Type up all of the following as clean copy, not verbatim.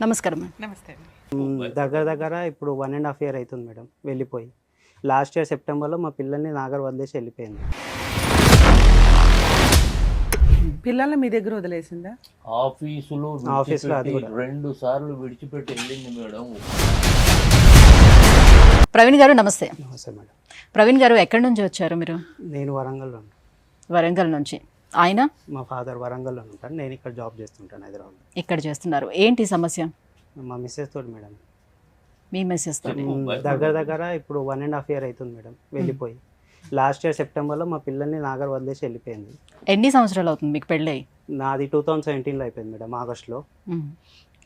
నమస్కారం మేడం. నమస్తే అండి. దగ్గర దగ్గర ఇప్పుడు 1.5 ఇయర్ అవుతుంది మేడం వెళ్ళిపోయి. లాస్ట్ ఇయర్ సెప్టెంబర్లో మా పిల్లల్ని నాగర్ వదిలేసి వెళ్ళిపోయింది. పిల్లల్ని మీ దగ్గర వదిలేసిందా? ఆఫీస్లో అది కూడా 2 సార్లు విడిచిపెట్టి వెళ్ళింది మేడం. ప్రవీణ్ గారు నమస్తే. నమస్తే మేడం. ప్రవీణ్ గారు ఎక్కడి నుంచి వచ్చారు మీరు? నేను వరంగల్లో ఉంటాను. వరంగల్ నుంచి. ఆయన మా ఫాదర్ వరంగల్లో ఉంటాను, నేను ఇక్కడ జాబ్ చేస్తుంటాను హైదరాబాద్. ఇక్కడ చేస్తున్నారు. ఏంటి సమస్య? మా మిస్సెస్ తోటి మేడం. మీ మెసేజ్ తోటి. దగ్గర దగ్గర ఇప్పుడు 1.5 ఇయర్ అవుతుంది మేడం వెళ్ళిపోయి. లాస్ట్ ఇయర్ సెప్టెంబర్లో మా పిల్లల్ని నాగర్ వదిలేసి వెళ్ళిపోయింది. ఎన్ని సంవత్సరాలు అవుతుంది మీకు పెళ్ళై? నాది 2017లో అయిపోయింది మేడం, ఆగస్టులో.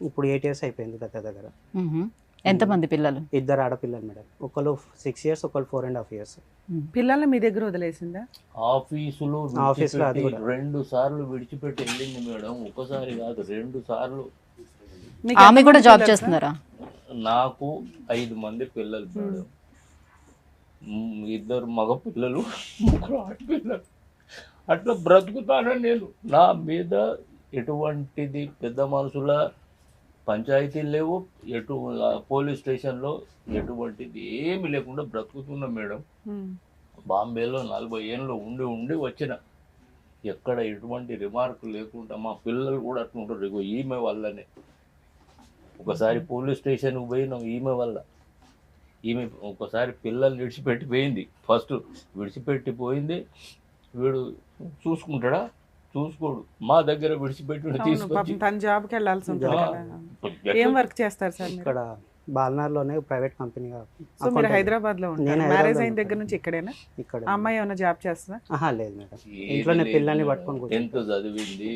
ఇప్పుడు 8 ఇయర్స్ అయిపోయింది దగ్గర దగ్గర. ఎంతమంది పిల్లలు? 2 ఆడపిల్లలు మేడం. ఒకళ్ళు 6 ఇయర్స్, ఒకళ్ళు 4.5 ఇయర్స్. పిల్లల్ని మీ దగ్గర వదిలేసిందా? ఆఫీస్లో అది కూడా 2 సార్లు విడిచిపెట్టి వెళ్ళింది మేడం. ఒకసారి కాదు, 2 సార్లు. మీకు ఆమె కూడా ఎంతమంది జాబ్ పిల్లలు? చేస్తున్నారా? నాకు 5 మంది పిల్లలు మేడం. 2 మగ పిల్లలు, 3 ఆడపిల్లలు. అట్లా బ్రతుకుతానని నేను. నా మీద ఎటువంటిది పెద్ద మనుషుల పంచాయతీలు లేవు, పోలీస్ స్టేషన్లో ఎటువంటిది ఏమి లేకుండా బ్రతుకుతున్నా మేడం. బాంబేలో 40 ఏళ్ళు ఉండి వచ్చిన. ఎక్కడ ఎటువంటి రిమార్క్ లేకుండా మా పిల్లలు కూడా అట్లా ఉంటారు. ఇగో ఈమె వల్లనే ఒకసారి పోలీస్ స్టేషన్కి పోయినాం ఈమె వల్ల. ఈమె ఒకసారి పిల్లల్ని విడిచిపెట్టిపోయింది. ఫస్ట్ విడిచిపెట్టిపోయింది. వీడు చూసుకుంటాడా? చూసుకోడు. మా దగ్గర విడిచిపెట్టి అవును, తీసుకొచ్చి పాపం తన జాబ్కి వెళ్ళాల్సి ఉంటుంది కదా. ఏం వర్క్ చేస్తారు సార్ మీరు? ఇక్కడ బాల్నార్లోనే ప్రైవేట్ కంపెనీగా. సో మీరు హైదరాబాద్ లో ఉంటారు. నేను మ్యారేజ్ హైదరాబాద్లో అయిన దగ్గర ఉంటాను. నుంచి ఇక్కడేనా? ఇక్కడ ఆ అమ్మాయి ఏమైనా జాబ్ చేస్తుందా? లేదు మేడం, ఏమీ ఇంట్లోనే లేదు పిల్లల్ని మేడం. పట్టుకొని కూర్చుంది. ఎంత చదివింది?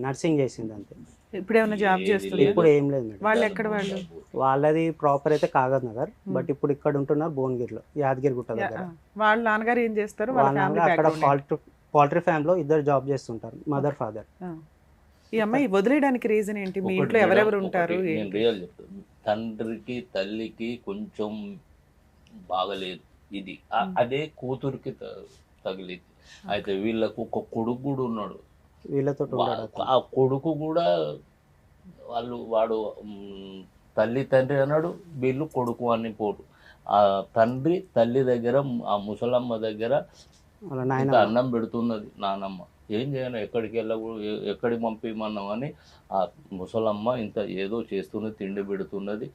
నర్సింగ్ చేసింది అంతే. ఇప్పుడు ఏమైనా జాబ్ ఏది చేస్తుందా? లేదు. ఇప్పుడు ఏం లేదు మేడం. వాళ్ళు ఎక్కడ వాళ్ళు? వాళ్ళది ప్రాపర్ అయితే కాగజ్ నగర్, బట్ ఇప్పుడు ఇక్కడ ఉంటున్నారు భువనగిరిలో, యాదగిరి గుట్ట దగ్గర. వాళ్ళ నాన్నగారు ఏం చేస్తారు? వాళ్ళ వాళ్ళ ఫ్యామిలీ అక్కడ బ్యాక్గ్రౌండ్. పౌల్ట్రీ ఫామ్లో 2 జాబ్ చేస్తుంటారు, మదర్ ఫాదర్. ఈ అమ్మాయి వదిలేయడానికి రీజన్ ఏంటి? మీ ఒకటి ఇంట్లో మేడం, ఎవరెవరు ఉంటారు? ఒకటి నేను రియల్ చెప్తాను. తండ్రికి తల్లికి కొంచెం బాగలేదు ఇది. అదే కూతురికి తగిలింది. అయితే వీళ్ళకు ఒక కొడుకు కూడా ఉన్నాడు. వీళ్ళతో ఆ కొడుకు కూడా వాడు తల్లి తండ్రి అన్నాడు, వీళ్ళు కొడుకు అని పోటు. ఆ తండ్రి తల్లి దగ్గర, ఆ ముసలమ్మ దగ్గర ఇంత అన్నం పెడుతున్నది నానమ్మ. ఏం చేయను, ఎక్కడికి పంపిమన్నాం అని ఆ ముసలమ్మ ఇంత ఏదో చేస్తున్నది, తిండి పెడుతున్నది.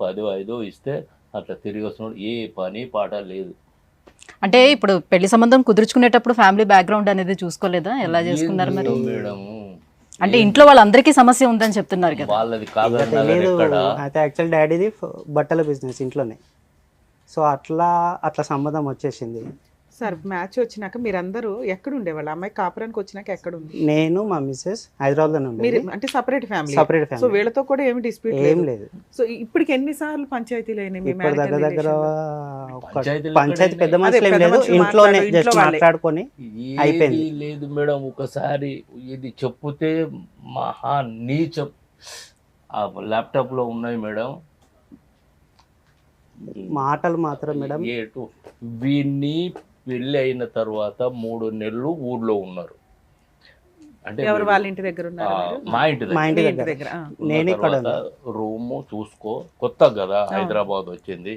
10-5 ఇస్తే అట్లా తిరిగి వస్తున్నాడు. ఏ పని పాట లేదు. అంటే ఇప్పుడు పెళ్లి సంబంధం కుదుర్చుకునేటప్పుడు ఫ్యామిలీ బ్యాక్గ్రౌండ్ అనేది చూసుకోలేదా? ఎలా చేసుకున్నారు మరి? మేడం అంటే ఇంట్లో వాళ్ళందరికీ సమస్య ఉందని చెప్తున్నారు కదా. వాళ్ళది కాదు తెలియదు. ఎక్కడ. అయితే యాక్చువల్ డాడీది బట్టల బిజినెస్ ఇంట్లోనే. సో అట్లా సంబంధం వచ్చేసింది. సార్ మ్యాచ్ వచ్చినాక మీరందరూ ఎక్కడ ఉండేవాళ్ళు? అమ్మాయి కాపురానికి వచ్చినాక ఎక్కడ ఉంది? నేను మా మిస్సెస్ హైదరాబాద్లో మీరు ఉండేది. అంటే separate family. Separate so family, వీళ్ళతో కూడా ఏమి డిస్ప్యూట్ ఏం లేదు. సో ఇప్పటికి ఎన్నిసార్లు పంచాయతీలు అయినాయి మీ ఇప్పుడు దగ్గర marriage దగ్గర relation లో? పంచాయతీ పెద్ద అదే మనుషులు ఏం పెద్ద లేదు, మనుషులు ఇంట్లోనే మాట్లాడు, జస్ట్ ఇంట్లో వాళ్ళే. మాట్లాడుకొని అయిపోయింది. ఏది లేదు మేడం. ఒకసారి ఇది చెప్తే మహా నీచం. ఆ ల్యాప్టాప్లో ఉన్నాయి మేడం. మాటలు మాత్రం మేడం. వీన్ని పెళ్ళి అయిన తర్వాత 3 నెలలు ఊర్లో ఉన్నారు. అంటే ఎవరు వాళ్ళ ఇంటి దగ్గర ఉన్నారు? మా ఇంటి మా దగ్గర. ఇంటి మీ ఇంటి దగ్గర దగ్గర నేను ఇక్కడ రూమ్ చూసుకో, కొత్త కదా హైదరాబాద్ వచ్చింది,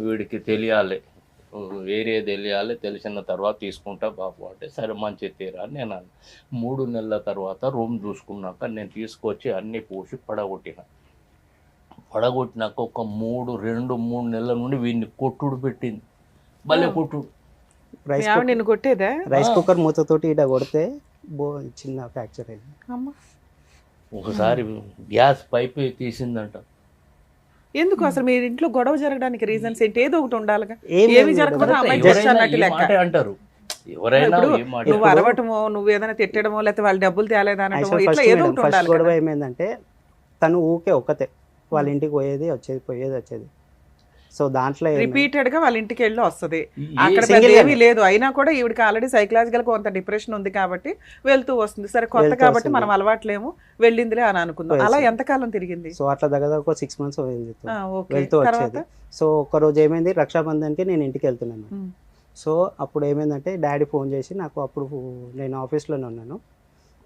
వీడికి తెలియాలి, ఏరియా తెలియాలి, తెలిసిన తర్వాత తీసుకుంటా బాబు అంటే సరే మంచి తీరా అని నేను 3 నెలల తర్వాత రూమ్ చూసుకున్నాక నేను తీసుకొచ్చి అన్నీ పూసి పడగొట్టినాక ఒక 2-3 నెలల నుండి వీడిని కొట్టుడు పెట్టింది. భలే కొట్టుడు. రైస్ నిన్ను కొట్టేదా? రైస్ కుక్కర్ మూతతోటి ఇట కొడితే చిన్న ఫ్రాక్చర్ అయింది. అమ్మ, ఒకసారి గ్యాస్ పైప్ తీసిందంట. ఎందుకు అసలు మీ ఇంట్లో గొడవ జరగడానికి రీజన్స్ ఏంటి? ఏదో ఒకటి ఉండాలిగా. ఏం ఏమి లేదు జరగకపోతే మేడం. అమ్మాయి ఎవరైనా జస్ట్ అన్నట్టు ఈ లెక్క. మాటే అంటారు. ఎవరైనా ఇప్పుడు ఏ మాట. నువ్వు అరవటమో, నువ్వు ఏదైనా తిట్టడమో, లేకపోతే వాళ్ళు డబ్బులు తేలేదా అనటమో, యాక్చువల్ ఇట్లా ఏదో ఒకటి ఫస్ట్ ఉండాలి గొడవ కదా. ఏమైందంటే తను ఊకే ఒక్కతే వాళ్ళ ఇంటికి పోయేది వచ్చేది. సో దాంట్లో రిపీటెడ్ గా వాళ్ళ ఇంటికి వెళ్ళి వస్తుంది. ఈ అక్కడ single పెద్ద గానే. ఏమీ లేదు, అయినా కూడా ఈవిడికి ఆల్రెడీ సైకలాజికల్ కొంత డిప్రెషన్ ఉంది కాబట్టి వెళ్తూ వస్తుంది. సరే కొత్త వెళ్తూ కాబట్టి వస్తుంది. మనం అలవాట్లేము, వెళ్ళిందిలే అని అనుకుందాం. అలా ఎంతకాలం తిరిగింది? సో అట్లా దగ్గర ఒక 6 months ఓకే. వెళ్తూ తర్వాత వచ్చేది. సో ఒక రోజు ఏమైంది, రక్షాబంధన్కి నేను ఇంటికి వెళ్తున్నాను. సో అప్పుడు ఏమైందంటే డాడీ ఫోన్ చేసి నాకు, అప్పుడు నేను ఆఫీస్లోనే ఉన్నాను,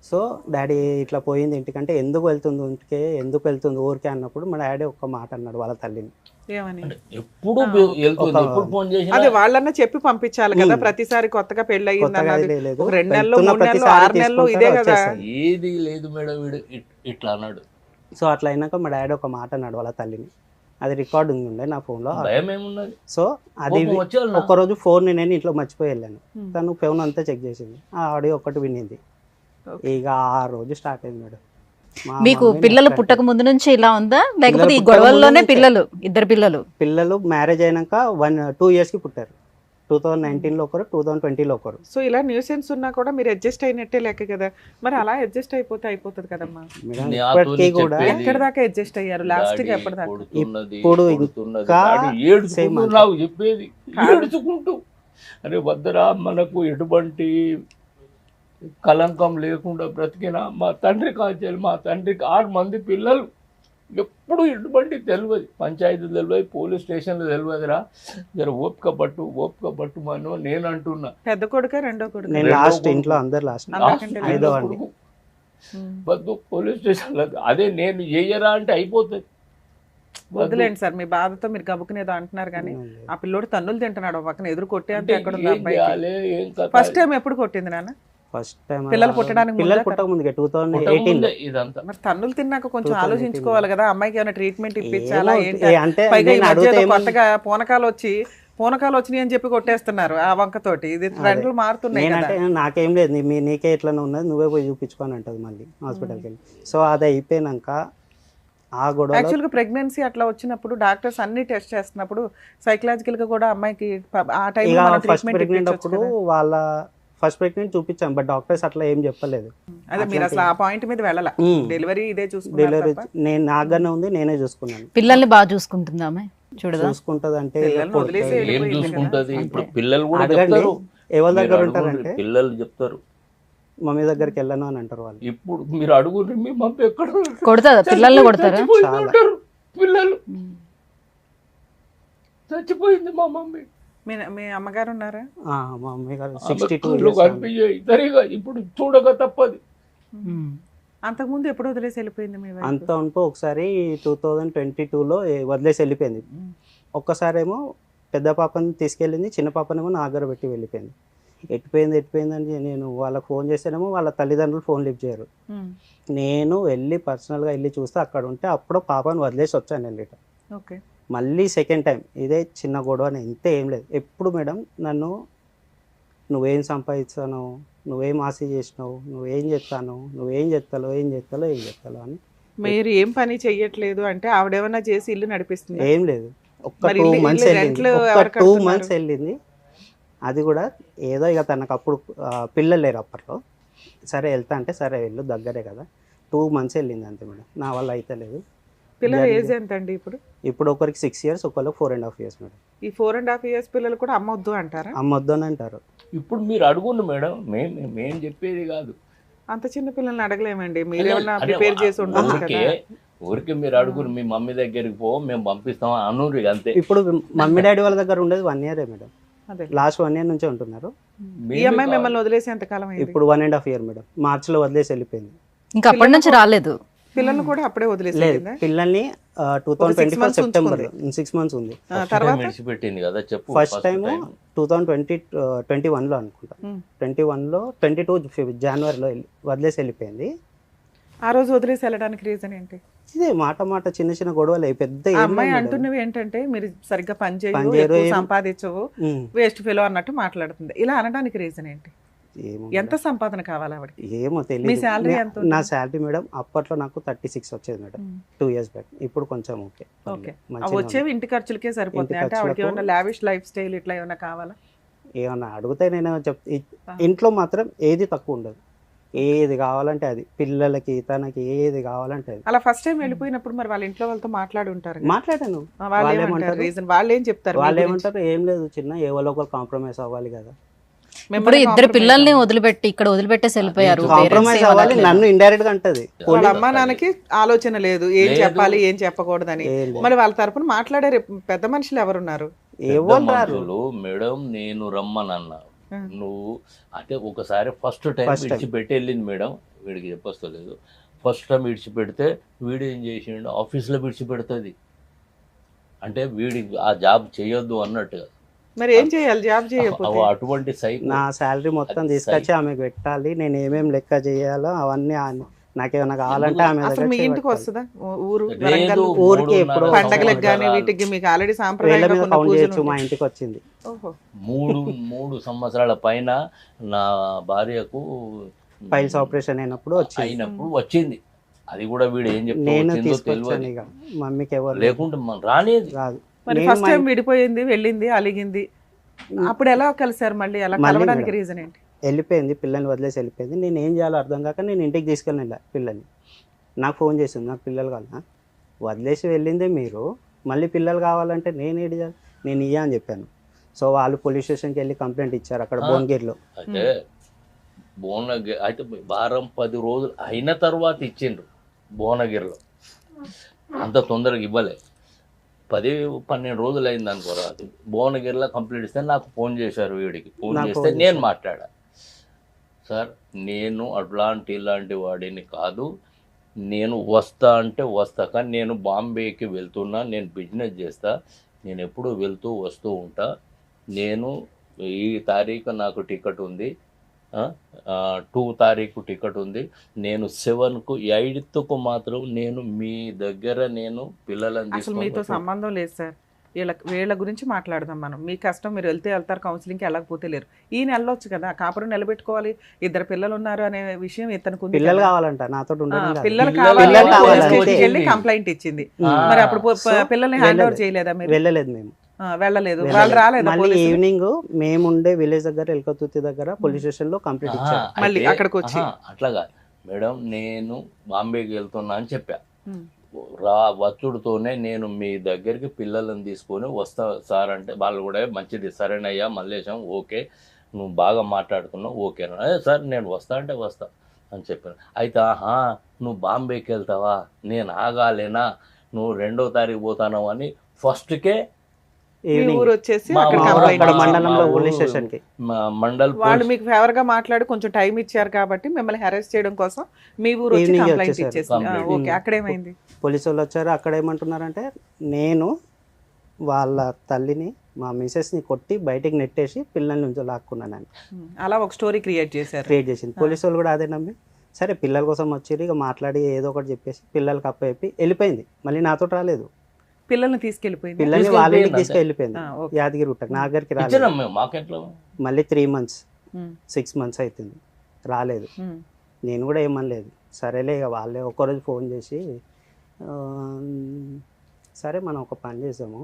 సో డాడీ ఇట్లా పోయింది ఇంటికంటే ఎందుకు వెళ్తుంది ఇంటికే, ఎందుకు వెళ్తుంది ఊరికే అన్నప్పుడు మా డాడీ ఒక్క మాట అన్నాడు వాళ్ళ తల్లిని. ఏమని? ఎప్పుడు వెళ్తుంది, ఎప్పుడు ఫోన్ చేసినా అదే వాళ్ళన్నా చెప్పి పంపించాలి కదా, ప్రతిసారి కొత్తగా పెళ్లి అయ్యింది కొత్తగా అన్నది. లేదు, ఒక 2 నెలలు వెళ్తున్న 3 నెలలు ప్రతిసారి 6 నెలలు ఇదే తీసుకుంటాడు, కదా. వచ్చేస్తాడు. ఏది లేదు మేడం వీడు ఇట్లా అన్నాడు. సో అట్లా అయినాక మా డాడీ ఒక మాట అన్నాడు వాళ్ళ తల్లిని, అది రికార్డింగ్ ఉండే నా ఫోన్లో. భయం ఏమున్నది, సో అది కోపం వచ్చేయాలనా? ఒక్కరోజు ఫోన్ నేను ఇంట్లో మర్చిపోయి వెళ్ళాను, తను ఫోన్ అంతా చెక్ చేసింది, ఆ ఆడియో ఒక్కటి వినింది. ఇక ఆ రోజు స్టార్ట్ అయింది మేడం. మా మీకు మమ్మీ పిల్లలు నాకు పుట్టక ముందు నుంచి ఇలా ఉందా, లేకపోతే ఈ పుట్టక గొడవల్లోనే ముందు పిల్లలు, ఇద్దరు పిల్లలు? పిల్లలు మ్యారేజ్ అయినాక 2 yearsకి పుట్టారు. 2019లో ఒకరు, 2020లో ఒకరు. సో ఇలా న్యూసెన్స్ ఉన్నా కూడా మీరు అడ్జస్ట్ అయినట్టే లెక్క కదా. మరి అలా అడ్జస్ట్ అయిపోతే అయిపోతుంది కదమ్మా. మేడం నాతోని ఇప్పటికీ కూడా చెప్పేది, ఎక్కడి దాకా అడ్జస్ట్ అయ్యారు లాస్ట్ కి? డాడీ ఎప్పటిదాకా? కొడుతున్నది, ఇప్పుడు కొడుతున్నది. ఇంకా డాడీ ఏడుచుకుంటూ same అంతే. నాకు చెప్పేది, ఏడుచుకుంటూ అరే వద్దరా మనకు ఎటువంటి కలంకం లేకుండా బ్రతికిన మా తండ్రి కాల్చాలి, మా తండ్రికి 6 మంది పిల్లలు, ఎప్పుడు ఎటువంటి తెలియదు, పంచాయతీ తెలియదు, పోలీస్ స్టేషన్లో తెలియదురా, జర ఓపిక పట్టు మనం నేను అంటున్నా. పెద్ద కొడుక రెండో కొడుకు? నేను లాస్ట్, ఇంట్లో అందరు లాస్ట్, అందరికంటే ఐదో అండి. వద్దు పోలీస్ స్టేషన్లో, అదే నేను చేయరా అంటే అయిపోతుంది. వదిలేండి సార్, మీ బాధతో మీరు గబుకునేదో అంటున్నారు కానీ ఆ పిల్లోడు తన్నులు తింటున్నాడు పక్కన, ఎదురు కొట్టే అంటే ఎక్కడ ఉంది అబ్బాయి? ఫస్ట్ టైం ఎప్పుడు కొట్టింది నాన్న? ఫస్ట్ టైం పిల్లలు పుట్టడానికి పిల్లలు పుట్టక ముందుకే 2018 ఇదంతా మరి తన్నులు తిన్నాక కొంచెం ఆలోచించుకోవాలి కదా, అమ్మాయికి ఏమైనా ట్రీట్మెంట్ ఇప్పించాలా ఏంటి? అంటే పైగా ఈ నేను మధ్య అడిగితే ఏదో ఏమన్నా- కొత్తగా పూనకాలు వచ్చినాయి అని చెప్పి కొట్టేస్తున్నారు ఆ వంకతోటి. ఇది ట్రెండ్లు మారుతున్నాయి కదా. నేనంటే నాకేం లేదు, నీకే ఎట్లా ఉన్నది నువ్వే పోయి చూపించుకొని అంటది మళ్ళీ హాస్పిటల్కి వెళ్ళి. సో అది అయిపోయినాక ఆ గొడవ యాక్చువల్గా ప్రెగ్నెన్సీ అట్లా వచ్చినప్పుడు డాక్టర్స్ అన్ని టెస్ట్ చేస్తున్నప్పుడు సైకలాజికల్ గా కూడా అమ్మాయికి ఆ టైం ఇక మనం ఫస్ట్ ట్రీట్మెంట్ ప్రెగ్నెంట్ ఇప్పించవచ్చు అప్పుడు కదా. వాళ్ళ ఫస్ట్ ప్రెగ్నెంట్ చూపించాం, బట్ డాక్టర్స్ అట్లా ఏం చెప్పలేదు. అదే మీరు అసలు ఆ పాయింట్ మీద వెళ్ళాల, డెలివరీ ఇదే చూసుకున్నారు డెలివరీ తప్ప. నేను నాగానే ఉంది, నేనే చూసుకున్నాను. పిల్లల్ని బాగా చూసుకుంటుందామే, చూడదా? చూసుకుంటది అంటే పిల్లల్ని వదిలేసి ఏం వెళ్ళిపోయింది కదా. చూసుకుంటది, ఇప్పుడు పిల్లలు కూడా అడగండి చెప్తారు, ఎవరి మీరు దగ్గర అడుగుండ్రి, ఉంటారంటే పిల్లలు చెప్తారు. మమ్మీ దగ్గరికి వెళ్ళను అని అంటారు వాళ్ళు. ఇప్పుడు మీరు అడుగుండ్రి, మీ మమ్మీ ఎక్కడ కొడతారా పిల్లల్ని? కొడతారా? చచ్చిపోయింది అంటారు పిల్లలు, చచ్చిపోయింది మా మమ్మీ. మీ అమ్మగారు ఉన్నారా? మా మమ్మీ గారు ఆమె 62 కళ్ళు years కనిపించాయి సరిగా, ఇప్పుడు చూడక తప్పది. అంతకుముందు ఎప్పుడు వదిలేసి వెళ్ళిపోయింది మీ wife? అంత ఉంటూ ఒకసారి 2022లో వదిలేసి వెళ్ళిపోయింది. ఒక్కసారేమో పెద్ద పాపని తీసుకెళ్ళింది, చిన్న పాపనేమో నా దగ్గర పెట్టి వెళ్ళిపోయింది. ఎట్టిపోయింది అని నేను వాళ్ళకి ఫోన్ చేస్తేనేమో వాళ్ళ తల్లిదండ్రులు ఫోన్ లిఫ్ట్ చేయరు. నేను వెళ్ళి పర్సనల్గా వెళ్ళి చూస్తే అక్కడ ఉంటే అప్పుడు పాపని వదిలేసి వచ్చాను వెళ్ళి. ఓకే. మళ్ళీ సెకండ్ టైం ఇదే చిన్న గొడవ, ఇంతే, ఏం లేదు. ఎప్పుడు మేడం నన్ను నువ్వేం సంపాదిస్తాను, నువ్వేం ఆశ చేసినావు, నువ్వేం చెప్తాను, నువ్వేం చెప్తాలో అని. మీరు ఏం పని చెయ్యట్లేదు అంటే ఆవిడేమన్నా చేసి ఇల్లు నడిపిస్తుంది? ఏం లేదు, ఒక్క మరి 2 ఇల్లు- months ఇల్లు వెళ్ళింది, రెంట్లు ఒక్క ఎవరు 2 కడుతున్నారు? months వెళ్ళింది. అది కూడా ఏదో ఇక తనకు అప్పుడు పిల్లలు లేరు అప్పట్లో, సరే వెళ్తా అంటే సరే వెళ్ళు, దగ్గరే కదా. 2 months వెళ్ళింది అంతే మేడం, నా వల్ల అయితే లేదు. పిల్లల ఏజ్ ఎంత అండి ఇప్పుడు? ఇప్పుడు ఒకరికి 6 years, ఒకరికి 4.5 years మేడం. ఈ 4.5 years పిల్లలు కూడా అమ్మొద్దు అంటారా? అమ్మొద్దు అని అంటారు. ఇప్పుడు మీరు అడుగుండి మేడం, మేం చెప్పేది కాదు. అంత చిన్న పిల్లల్ని అడగలేమండి, మీరేమన్నా అరే, ప్రిపేర్ చేసి ఉండొచ్చు ఊరికే కదా. ఊరికే మీరు అడుగురు, మీ మమ్మీ దగ్గరికి పో, మేము పంపిస్తాం అనురు అంతే. ఇప్పుడు మమ్మీ డాడీ వాళ్ళ దగ్గర ఉండేది 1 year మేడం, అదే లాస్ట్ 1 year నుంచే ఉంటున్నారు. ఈ అమ్మాయి మిమ్మల్ని వదిలేసి ఎంతకాలం అయింది? ఇప్పుడు 1.5 year మేడం, మార్చిలో వదిలేసి వెళ్ళిపోయింది. ఇంకా అప్పటి నుంచి రాలేదు. పిల్లల్ని కూడా అప్పుడే వదిలేసి లేదు, వెళ్ళిందా? పిల్లల్ని 2024 months సెప్టెంబర్ 6 months ఉంది. తర్వాత విడిచిపెట్టింది కదా చెప్పు. ఫస్ట్ టైం 2021లో అనుకుంటా, 21లో 22 జనవరిలో వదిలేసి వెళ్ళిపోయింది. ఆ రోజు వదిలేసి వెళ్ళడానికి రీజన్ ఏంటి? ఇదే మాట చిన్న చిన్న గొడవలు, పెద్ద ఆ ఏం అమ్మాయి లేదు అంటున్నవి ఏంటంటే మీరు సరిగ్గా పని పని చేయవు, చేయరు, ఎక్కువ ఏం- సంపాదించవు, ఉమ్, వేస్ట్ ఫెలో అన్నట్టు మాట్లాడుతుంది. ఇలా అనడానికి రీజన్ ఏంటి? ఏమో ఎంత సంపాదన కావాలి ఆవిడకి? ఏమో మీ తెలియదు. salary ఎంత ఉంటుంది? నా శాలరీ మేడం అప్పట్లో నాకు 36 వచ్చేది మేడం, 2 years బ్యాక్. ఇప్పుడు కొంచెం ఓకే, ఓకే. మంచిగా ఉంది. వచ్చేవి ఇంటి ఖర్చులకే సరిపోతుంది. ఇంటి అంటే ఆవిడకి ఖర్చులకు- ఏమైనా లావిష్ లైఫ్ స్టైల్ ఇట్లా ఏమైనా కావాలా? ఏమన్నా అడిగితే నేను ఇంట్లో మాత్రం ఏది తక్కువ ఉండదు, ఏది కావాలంటే అది, పిల్లలకి తనకి ఏది కావాలంటే అది. అలా ఫస్ట్ టైం వెళ్ళిపోయినప్పుడు మరి వాళ్ళ ఇంట్లో వాళ్ళతో మాట్లాడి ఉంటారు కదా. మాట్లాడాను, వాళ్ళు వాళ్ళు ఏమంటారు ఏమంటారు? రీజన్? వాళ్ళు ఏం చెప్తారు? వాళ్ళు ఏమంటారు, ఏం లేదు చిన్న ఎవరో ఒకరు కాంప్రమైజ్ అవ్వాలి కదా. ఇప్పుడు ఇద్దరు పిల్లల్ని వదిలిపెట్టి ఇక్కడ వదిలిపెట్టేసి వెళ్ళిపోయారు. కాంప్రమైజ్ అవ్వాలి, నన్ను ఇండైరెక్ట్ గా అంటది. వాళ్ళ అమ్మా నాన్నకి ఆలోచన లేదు ఏం చెప్పాలి ఏం చెప్పకూడదని. ఏం లేదు. మరి వాళ్ళ తరపున మాట్లాడే పెద్ద మనుషులు ఎవరున్నారు? ఎవరు రారు. మనుషులు మేడం, నేను రమ్మనన్నా నువ్వు అంటే ఒకసారి ఫస్ట్ టైం First time. విడిచిపెట్టి వెళ్ళింది మేడం, వీడికి చెప్పొస్తలేదు. ఫస్ట్ టైం విడిచిపెడితే వీడు ఏం చేసిండు, ఆఫీస్లో విడిచిపెడుతుంది అంటే వీడి ఆ జాబ్ చేయొద్దు అన్నట్టుగా. మరి ఏం చేయాలి జాబ్ చేయకపోతే? అటువంటి సైకో. నా శాలరీ మొత్తం తీసుకొచ్చి ఆమెకు పెట్టాలి, నేను ఏమేమి లెక్క చేయాలో అవన్నీ నాకేమైనా కావాలంటే ఆమె అసలు దగ్గర మీ ఇంటికి చేయబట్టాలి. వస్తుందా ఊరు లేదు, వరంగల్? ఊరికి ఎప్పుడో పండగలకు కానీ సంవత్సరాలు. వీటికి మీకు ఆల్రెడీ వేల సాంప్రదాయంగా మీద కొన్ని కౌంట్ పూజలు చేయొచ్చు, మా ఉంటాయి. ఇంటికి వచ్చింది. ఓహో. మూడు సంవత్సరాల పైన నా భార్యకు ఫైల్స్ ఆపరేషన్ అయినప్పుడు వచ్చింది. వచ్చింది. అది కూడా వీడు ఏం చెప్తా నేను వచ్చిందో తీసుకొచ్చాను తెలియదు, ఇక మమ్మీకి ఎవరు లేకుంటే మనం రానేది. రాదు. మరి నేను ఫస్ట్ మా టైం విడిపోయింది, వెళ్ళింది, అలిగింది, అప్పుడు ఎలా కలిసారు మళ్ళీ? అలా మళ్ళీ కలవడానికి మేడం. రీజన్ ఏంటి? వెళ్ళిపోయింది, పిల్లల్ని వదిలేసి వెళ్ళిపోయింది. నేను ఏం చేయాలో అర్థం కాక నేను ఇంటికి తీసుకెళ్ళి వెళ్ళా పిల్లల్ని. నాకు ఫోన్ చేసింది, నాకు పిల్లలు కావాలా, వదిలేసి వెళ్ళిందే మీరు, మళ్ళీ పిల్లలు కావాలంటే నేను ఏడు చేయాలి, నేను ఇయ్యా అని చెప్పాను. సో వాళ్ళు పోలీస్ స్టేషన్కి వెళ్ళి కంప్లైంట్ ఇచ్చారు అక్కడ భువనగిరిలో. అయితే భువనగిరి అయితే వారం 10 రోజులు అయిన తర్వాత ఇచ్చిండ్రు భువనగిరిలో, అంత తొందరగా ఇవ్వలే. 10-12 రోజులు అయింది అనుకోరా, భువనగిరిలో కంప్లీట్ ఇస్తే నాకు ఫోన్ చేశారు. వీడికి ఫోన్ నాకు చేస్తే ఫోన్ నేను మాట్లాడా, సార్ నేను ఇలాంటి వాడిని కాదు, నేను వస్తా అంటే వస్తా, కానీ నేను బాంబేకి వెళ్తున్నా, నేను బిజినెస్ చేస్తా, నేను ఎప్పుడు వెళ్తూ వస్తూ ఉంటా, నేను ఈ తారీఖు నాకు టికెట్ ఉంది, 2 తారీఖు టికెట్ ఉంది, నేను 7కు 8కు మాత్రం నేను మీ దగ్గర నేను పిల్లలని అసలు మీతో తీసుకొని సంబంధం లేదు సార్. వీళ్ళ గురించి మాట్లాడదాం మనం. మీ కష్టం, మీరు వెళ్తారు కౌన్సిలింగ్కి, వెళ్ళకపోతే లేరు. ఈయన వెళ్ళొచ్చు కదా, కాపురం నిలబెట్టుకోవాలి, 2 పిల్లలు ఉన్నారు అనే విషయం ఇతనికి ఉంది పిల్లలు కదా. కావాలంట, నాతో ఉండడం కాదు. పిల్లలు పిల్లలు కావాలి కావాలి పోలీస్ అంటే స్టేషన్కి వెళ్ళి ఏంటి? కంప్లైంట్ ఇచ్చింది. ఆ. మరి అప్పుడు సో పిల్లల్ని హ్యాండ్ ఓవర్ వెళ్ళలేదు. చేయలేదా మీరు? వెళ్ళలేదు మేము, వెళ్ళలేదు, వెళ్ళలేదు. వాళ్ళు రాలేదా మళ్ళీ పోలీసులు? ఈవినింగ్ మేముండే విలేజ్ దగ్గర ఎల్కతుర్తి దగ్గర పోలీస్ స్టేషన్ లో కంప్లైంట్ ఇచ్చారు. మళ్ళీ అక్కడికి వచ్చి. అట్లాగా మేడం నేను బాంబేకి వెళ్తున్నా అని చెప్పా, ఉమ్. వచ్చుడుతోనే నేను మీ దగ్గరికి పిల్లలను తీసుకొని వస్తా సార్ అంటే వాళ్ళు కూడా మంచిది, సరేనయ్యా మల్లేశం, ఓకే నువ్వు బాగా మాట్లాడుతున్నావు, ఓకేనా, అదే సార్ నేను వస్తా అంటే వస్తా అని చెప్పాను. అయితే నువ్వు బాంబేకి వెళ్తావా, నేను ఆగాలేనా, నువ్వు 2వ తారీఖు పోతావు అని ఫస్ట్కే మీ ఈవినింగ్ ఊరు వచ్చేసి మా అక్కడ ఊరు కంప్లైంట్ అక్కడ ఇచ్చింది. మండలంలో మా పోలీస్ ఊరు స్టేషన్ కి మండల్ వాళ్ళు మీకు ఫేవర్ గా మాట్లాడి కొంచెం టైం ఇచ్చారు కాబట్టి మిమ్మల్ని హెరాస్ చేయడం కోసం మీ ఊరు వచ్చి ఈవినింగ్ కంప్లైంట్ వచ్చేసారు. ఇచ్చేసింది. కంప్లైంట్. ఓకే, అక్కడేమైంది? పోలీసు వాళ్ళు వచ్చారు. అక్కడ ఏమంటున్నారంటే నేను వాళ్ళ తల్లిని మా మిసెస్ని కొట్టి బయటికి నెట్టేసి పిల్లల నుంచి లాక్కున్నానని అలా ఒక స్టోరీ క్రియేట్ చేశారు. క్రియేట్ చేసింది. పోలీసు వాళ్ళు కూడా అదే నమ్మి సరే పిల్లల కోసం వచ్చి ఇక మాట్లాడి ఏదో ఒకటి చెప్పేసి పిల్లలకి అప్పచెప్పి వెళ్ళిపోయింది. మళ్ళీ నాతో రాలేదు, పిల్లల్ని తీసుకెళ్లిపోయింది. పిల్లల్ని వాళ్ళ ఇంటికి తీసుకెళ్ళిపోయింది తీసుకెళ్ళిపోయింది. ఓకే. యాదగిరి గుట్టకు నా దగ్గరికి రాలేదు. ఇచ్చినాం మేము మాకెట్లో. మళ్ళీ 3 months ఉమ్, 6 months అవుతుంది రాలేదు. ఉమ్, నేను కూడా ఏమనలేదు, సరేలే ఇక వాళ్ళే ఒక్కరోజు ఫోన్ చేసి "ఆ, సరే మనం ఒక పని చేద్దాము,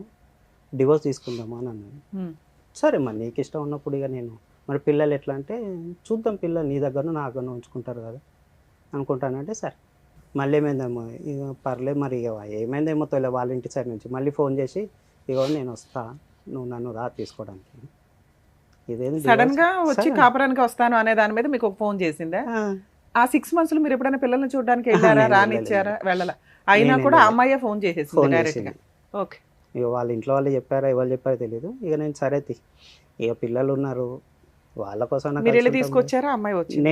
డివోర్స్ తీసుకుందాము అని అన్నాను. ఉమ్. సరే మరి నీకు ఇష్టం ఉన్నప్పుడు ఇక నేను మరి పిల్లలు ఎట్లా అంటే చూద్దాం, పిల్లలు నీ దగ్గర నా దగ్గర ఉంచుకుంటారు కదా అనుకుంటానంటే సరే మళ్ళీ ఏమైందేమో ఇక పర్లేదు మరి ఇక ఏమైందేమో తొలి వాళ్ళ ఇంటి సైడ్ నుంచి మళ్ళీ ఫోన్ చేసి ఇగో నేను వస్తా, నువ్వు నన్ను రా తీసుకోవడానికి. ఇదేం సడన్ గా వచ్చి కాపురానికి వస్తాను అనే దాని మీద మీకు ఒక ఫోన్ చేసిందా? ఆ 6 months లో మీరు ఎప్పుడైనా పిల్లల్ని చూడడానికి వెళ్ళారా, నేను రానిచ్చారా? వెళ్ళాలా? అయినా నేను కూడా వెళ్ళలేదు. అమ్మాయే ఫోన్ చేసేసింది ఫోన్ డైరెక్ట్ గా. చేసింది. ఓకే. ఇక వాళ్ళ ఇంట్లో వాళ్ళు చెప్పారా ఎవరు చెప్పారో తెలియదు. ఇక నేను సరే ఇక పిల్లలు ఉన్నారు వాళ్ళ కోసం నాకు మీరు వెళ్ళి కలిసి ఉంటాం. తీసుకొచ్చారా, అమ్మాయి వచ్చింది?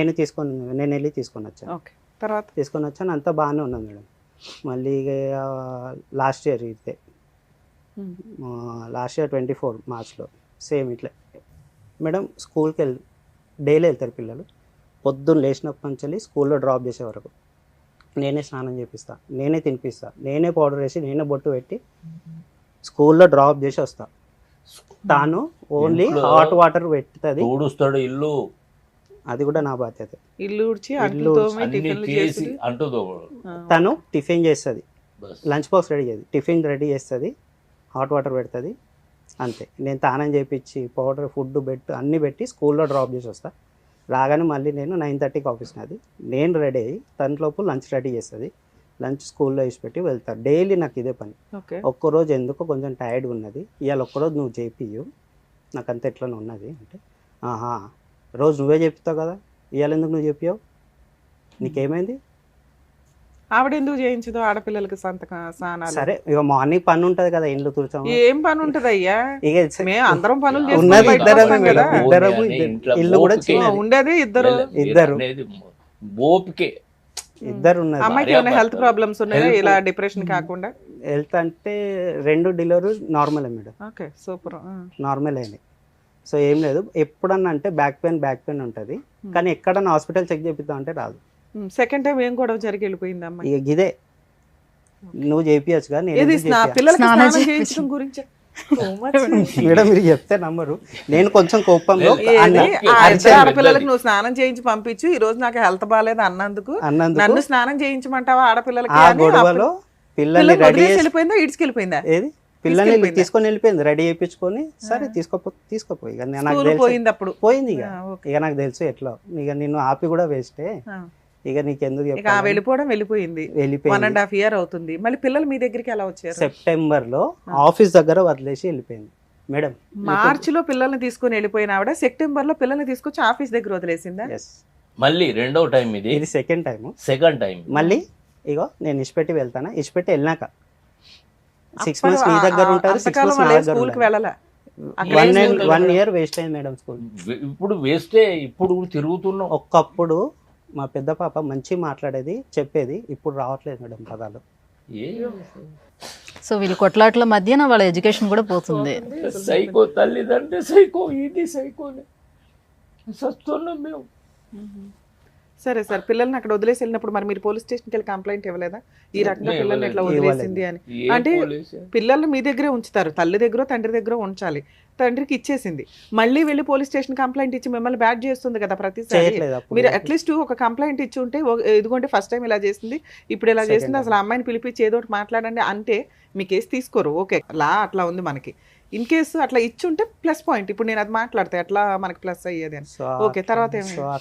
నేను వెళ్ళి తీసుకొని వచ్చాను. ఓకే. తర్వాత తీసుకొని వచ్చాను, అంతా బాగానే ఉన్నది మేడం. మళ్ళీ ఇక లాస్ట్ ఇయర్ ఇదే ఉమ్, లాస్ట్ ఇయర్ 24 మార్చ్లో సేమ్ ఇట్లా మేడం స్కూల్కి డైలీ వెళ్తారు పిల్లలు. పొద్దున్న లేచినప్పటి నుంచి స్కూల్లో డ్రాప్ చేసే వరకు నేనే స్నానం చేపిస్తా, నేనే తినిపిస్తా, నేనే పౌడర్ వేసి నేనే బొట్టు పెట్టి స్కూల్లో డ్రాప్ చేసి వస్తా. తాను ఓన్లీ ఇంట్లో హాట్ వాటర్ పెట్టుతుంది, తోడుస్తాడు ఇల్లు, అది కూడా నా బాధ్యత. ఇల్లు ఉడిచి ఇల్లు అంట్లు తోమి అన్ని టిఫిన్లు చేసి చేసి అంటూ తను టిఫిన్ చేస్తుంది, బస్. లంచ్ బాక్స్ రెడీ చేస్తుంది, టిఫిన్ రెడీ చేస్తుంది, హాట్ వాటర్ పెడుతుంది, అంతే. నేను తానం చేపించి పౌడర్ ఫుడ్ అన్నీ పెట్టి స్కూల్లో డ్రాప్ చేసి వస్తా. రాగానే మళ్ళీ నేను 9:30కి ఆఫీస్ నాది, నేను రెడీ అయ్యి తన లోపు లంచ్ రెడీ చేస్తుంది, లంచ్ స్కూల్లో వేసి పెట్టి వెళ్తాను. డైలీ నాకు ఇదే పని. ఓకే. ఒక్కరోజు ఎందుకో కొంచెం టైర్డ్గా ఉన్నది, ఇవాళ ఒక్కరోజు నువ్వు చేపియు, నాకు అంత ఎట్లనే ఉన్నది అంటే రోజు నువ్వే చెప్తావు కదా, ఇవాళ ఎందుకు నువ్వు చెప్పావు, నీకేమైంది? ఆవిడ ఎందుకు చేయించదు ఆడపిల్లలకి స్నానాలు? సరే ఇక మార్నింగ్ పని ఉంటది కదా, ఇండ్లు తుడచాము. ఏం పని ఉంటది అయ్యా? ఇక మేము అందరం పనులు ఉన్నది చేసుకుని బయటకు ఇద్దరమే వస్తాం మేడం, కదా. ఇద్దరము ఇల్లు కూడా చిన్నది. ఉండేది ఇద్దరు. ఇద్దరు. ఓపికే. ఇద్దరు ఉన్నది. అమ్మాయికి ఏమైనా హెల్త్ ప్రాబ్లమ్స్ ఉన్నాయా ఇలా డిప్రెషన్ కాకుండా? హెల్త్ అంటే 2 డెలివరీ నార్మలే మేడం, ఓకే సూపర్. నార్మల్ అయినాయి. సో ఏం లేదు, ఎప్పుడన్నా అంటే బ్యాక్ పెయిన్ ఉంటుంది, కానీ ఎక్కడన్నా హాస్పిటల్ చెక్ చేపిద్దాం అంటే రాదు. సెకండ్ టైం ఏం గొడవ జరిగి వెళ్ళిపోయింది అమ్మాయి? ఇక ఇదే నువ్వు చేపియచ్చుగా, నేను ఇది ఎందుకు చేపియా? పిల్లలకి స్నానం స్నానం చేయించడం చేయించడం గురించి మేడం మీరు చెప్తే నమ్మరు, నేను కొంచెం కోపంలో అన్నా. ఆడపిల్లలకి నువ్వు స్నానం చేయించి పంపించు, ఈ రోజు నాకు హెల్త్ బాగాలేదు అన్నందుకు నన్ను స్నానం చేయించమంటావా ఆడపిల్లలకి? ఆ గొడవలో పిల్లల్ని రెడీ వెళ్ళిపోయిందా ఇడ్చుకెళ్ళిపోయిందా? ఏది పిల్లల్ని తీసుకొని వెళ్ళిపోయింది, రెడీ చేయించుకొని సరే తీసుకోపోయి ఇక నాకు తెలుసు పోయింది అప్పుడు. పోయింది ఇక నాకు తెలుసు ఎట్లా, ఇక నిన్ను ఆపి కూడా వేస్టే, ఇక నీకెందుకు ఇక వెళ్ళిపోవడం వెళ్ళిపోయింది. 1.5 year అవుతుంది. మళ్ళీ పిల్లలు మీ దగ్గరికి ఎలా వచ్చారు? సెప్టెంబర్ లో ఆఫీస్ దగ్గర వదిలేసి వెళ్ళిపోయింది మేడం. మార్చిలో పిల్లల్ని తీసుకొని వెళ్ళిపోయిన ఆవిడ సెప్టెంబర్ లో పిల్లల్ని తీసుకొచ్చి ఆఫీస్ దగ్గర వదిలేసిందా? మళ్ళీ రెండో టైం ఇది సెకండ్ టైం. మళ్ళీ ఇగో నేను ఇచ్చిపెట్టి వెళ్తానా, ఇచ్చిపెట్టి వెళ్ళినాక 6 months నీ దగ్గర ఉంటారు, 6 months నా దగ్గర స్కూల్ కి వెళ్ళాలా? 1 year వేస్ట్ అయింది మేడం స్కూల్. ఇప్పుడు వేస్టే. ఇప్పుడు తిరుగుతున్నాం. ఒక్కప్పుడు మా పెద్ద పాప మంచి మాట్లాడేది చెప్పేది, ఇప్పుడు రావట్లేదు మేడం పదాలు. సో వీళ్ళు కొట్లాట్ల మధ్యన వాళ్ళ ఎడ్యుకేషన్ కూడా పోతుంది. సైకో తల్లిదండ్రి సైకో, ఇది సైకోనే సస్తున్నాం మేము. సరే సార్, పిల్లల్ని అక్కడ వదిలేసి వెళ్ళినప్పుడు మరి మీరు పోలీస్ స్టేషన్కి వెళ్ళి కంప్లైంట్ ఇవ్వలేదా ఈ రకంగా పిల్లల్ని ఎట్లా వదిలేసింది అని? అంటే పిల్లల్ని మీ దగ్గరే ఉంచుతారు, తల్లి దగ్గర తండ్రి దగ్గర ఉంచాలి. తండ్రికి ఇచ్చేసింది, మళ్ళీ వెళ్ళి పోలీస్ స్టేషన్ కంప్లైంట్ ఇచ్చి మిమ్మల్ని బ్యాడ్ చేస్తుంది కదా ప్రతిసారి. మీరు అట్లీస్ట్ ఒక కంప్లైంట్ ఇచ్చి ఉంటే, ఇదిగోంటే ఫస్ట్ టైం ఇలా చేసింది, ఇప్పుడు ఇలా చేసింది, అసలు అమ్మాయిని పిలిపించి ఏదో ఒకటి మాట్లాడండి అంటే మీ కేసు తీసుకోరు. ఓకే లా అట్లా ఉంది మనకి. ఇన్ కేసు అట్లా ఇచ్చుంటే ప్లస్ పాయింట్. ఇప్పుడు నేను అది మాట్లాడితే ఎట్లా మనకి ప్లస్ అయ్యేది అని. ఓకే తర్వాత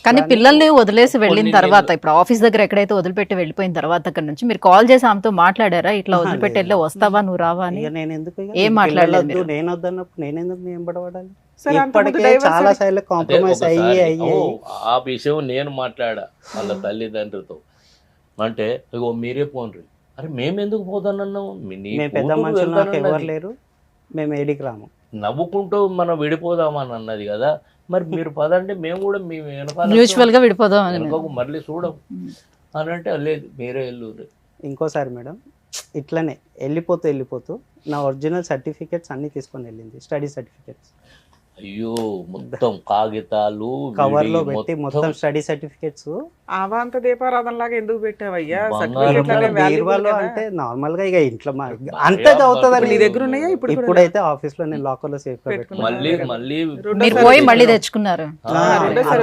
కానీ పిల్లల్ని వదిలేసి వెళ్ళిన తర్వాత, ఇప్పుడు ఆఫీస్ దగ్గర ఎక్కడైతే వదిలిపెట్టి వెళ్ళిపోయిన తర్వాత అక్కడ నుంచి మీరు కాల్ చేసి ఆమెతో మాట్లాడారా? ఇట్లా వదిలిపెట్టి వెళ్ళి వస్తావా నువ్వు రావా అని? నేను ఎందుకు ఏం మాట్లాడలేదు? నేను వద్దన్నప్పుడు నేను ఎందుకు నేను పడబడాలి? ఇప్పటికే చాలా సార్లు కాంప్రమైజ్ అయ్యి ఆ విషయం నేను మాట్లాడా వాళ్ళ తల్లిదండ్రులతో. అంటే ఇగో మీరే పోన్రి. అరే మేము ఎందుకు పోతానన్నావు? పెద్ద మనుషులు నాకు ఎవరు లేరు, మేము ఏడికి రాము. నవ్వుకుంటూ మనం విడిపోదామని అన్నది కదా, మరి మీరు పదండి మేము కూడా మీ మ్యూచువల్ గా విడిపోదాం అని. మళ్ళీ చూడం అని అంటే లేదు మీరే వెళ్ళు. ఇంకోసారి మేడం ఇట్లనే వెళ్ళిపోతూ నా ఒరిజినల్ సర్టిఫికేట్స్ అన్ని తీసుకొని వెళ్ళింది, స్టడీ సర్టిఫికేట్స్. అయ్యో మొత్తం కాగితాలు కవర్ లో పెట్టి మొత్తం స్టడీ సర్టిఫికేట్స్. అవాంత దీపారాధన లాగా ఎందుకు పెట్టావయ్యా? అంటే నార్మల్ గా ఇక ఇంట్లో అంతే అవుతుంది. నీ దగ్గర ఉన్నాయా? ఇప్పుడైతే ఆఫీస్ లో నేను లాకర్ లో సేఫ్ గా పెట్టుకున్నాను. మళ్ళీ తెచ్చుకున్నారు.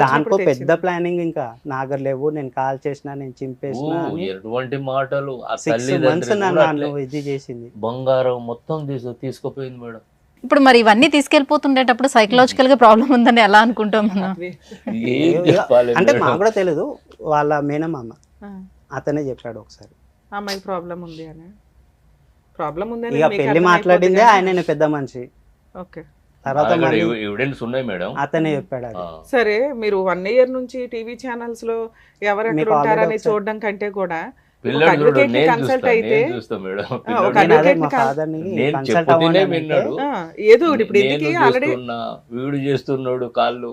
దానికో పెద్ద ప్లానింగ్, ఇంకా నాగర్ లేవు, నేను కాల్ చేసిన, నేను చింపేసిన, ఎటువంటి మాటలు. 6 months నన్ను ఇది చేసింది. బంగారం మొత్తం తీసుకుపోయింది మేడం. ఇప్పుడు మరి ఇవన్నీ తీసుకెళ్లిపోతుండేటప్పుడు సైకలాజికల్ గా ప్రాబ్లం ఉందని ఎలా అనుకుంటాం మనం? అంటే మాకు కూడా తెలియదు, వాళ్ళ మేనమామ అతనే చెప్పాడు ఒకసారి అమ్మాయి ప్రాబ్లం ఉంది అని. ప్రాబ్లం ఉంది ఇక పెళ్లి మాట్లాడిందే ఆయన పెద్ద మనిషి. ఓకే తర్వాత ఎవిడెన్స్ ఉన్నాయి మేడం, అతనే చెప్పాడు. సరే మీరు 1 year నుంచి టీవీ ఛానల్స్ లో ఎవరెక్కడ ఉంటారని చూడడం కంటే కూడా కన్సల్ట్ అయితే ఏదో ఇప్పుడు వీడు చేస్తున్నాడు కాళ్ళు.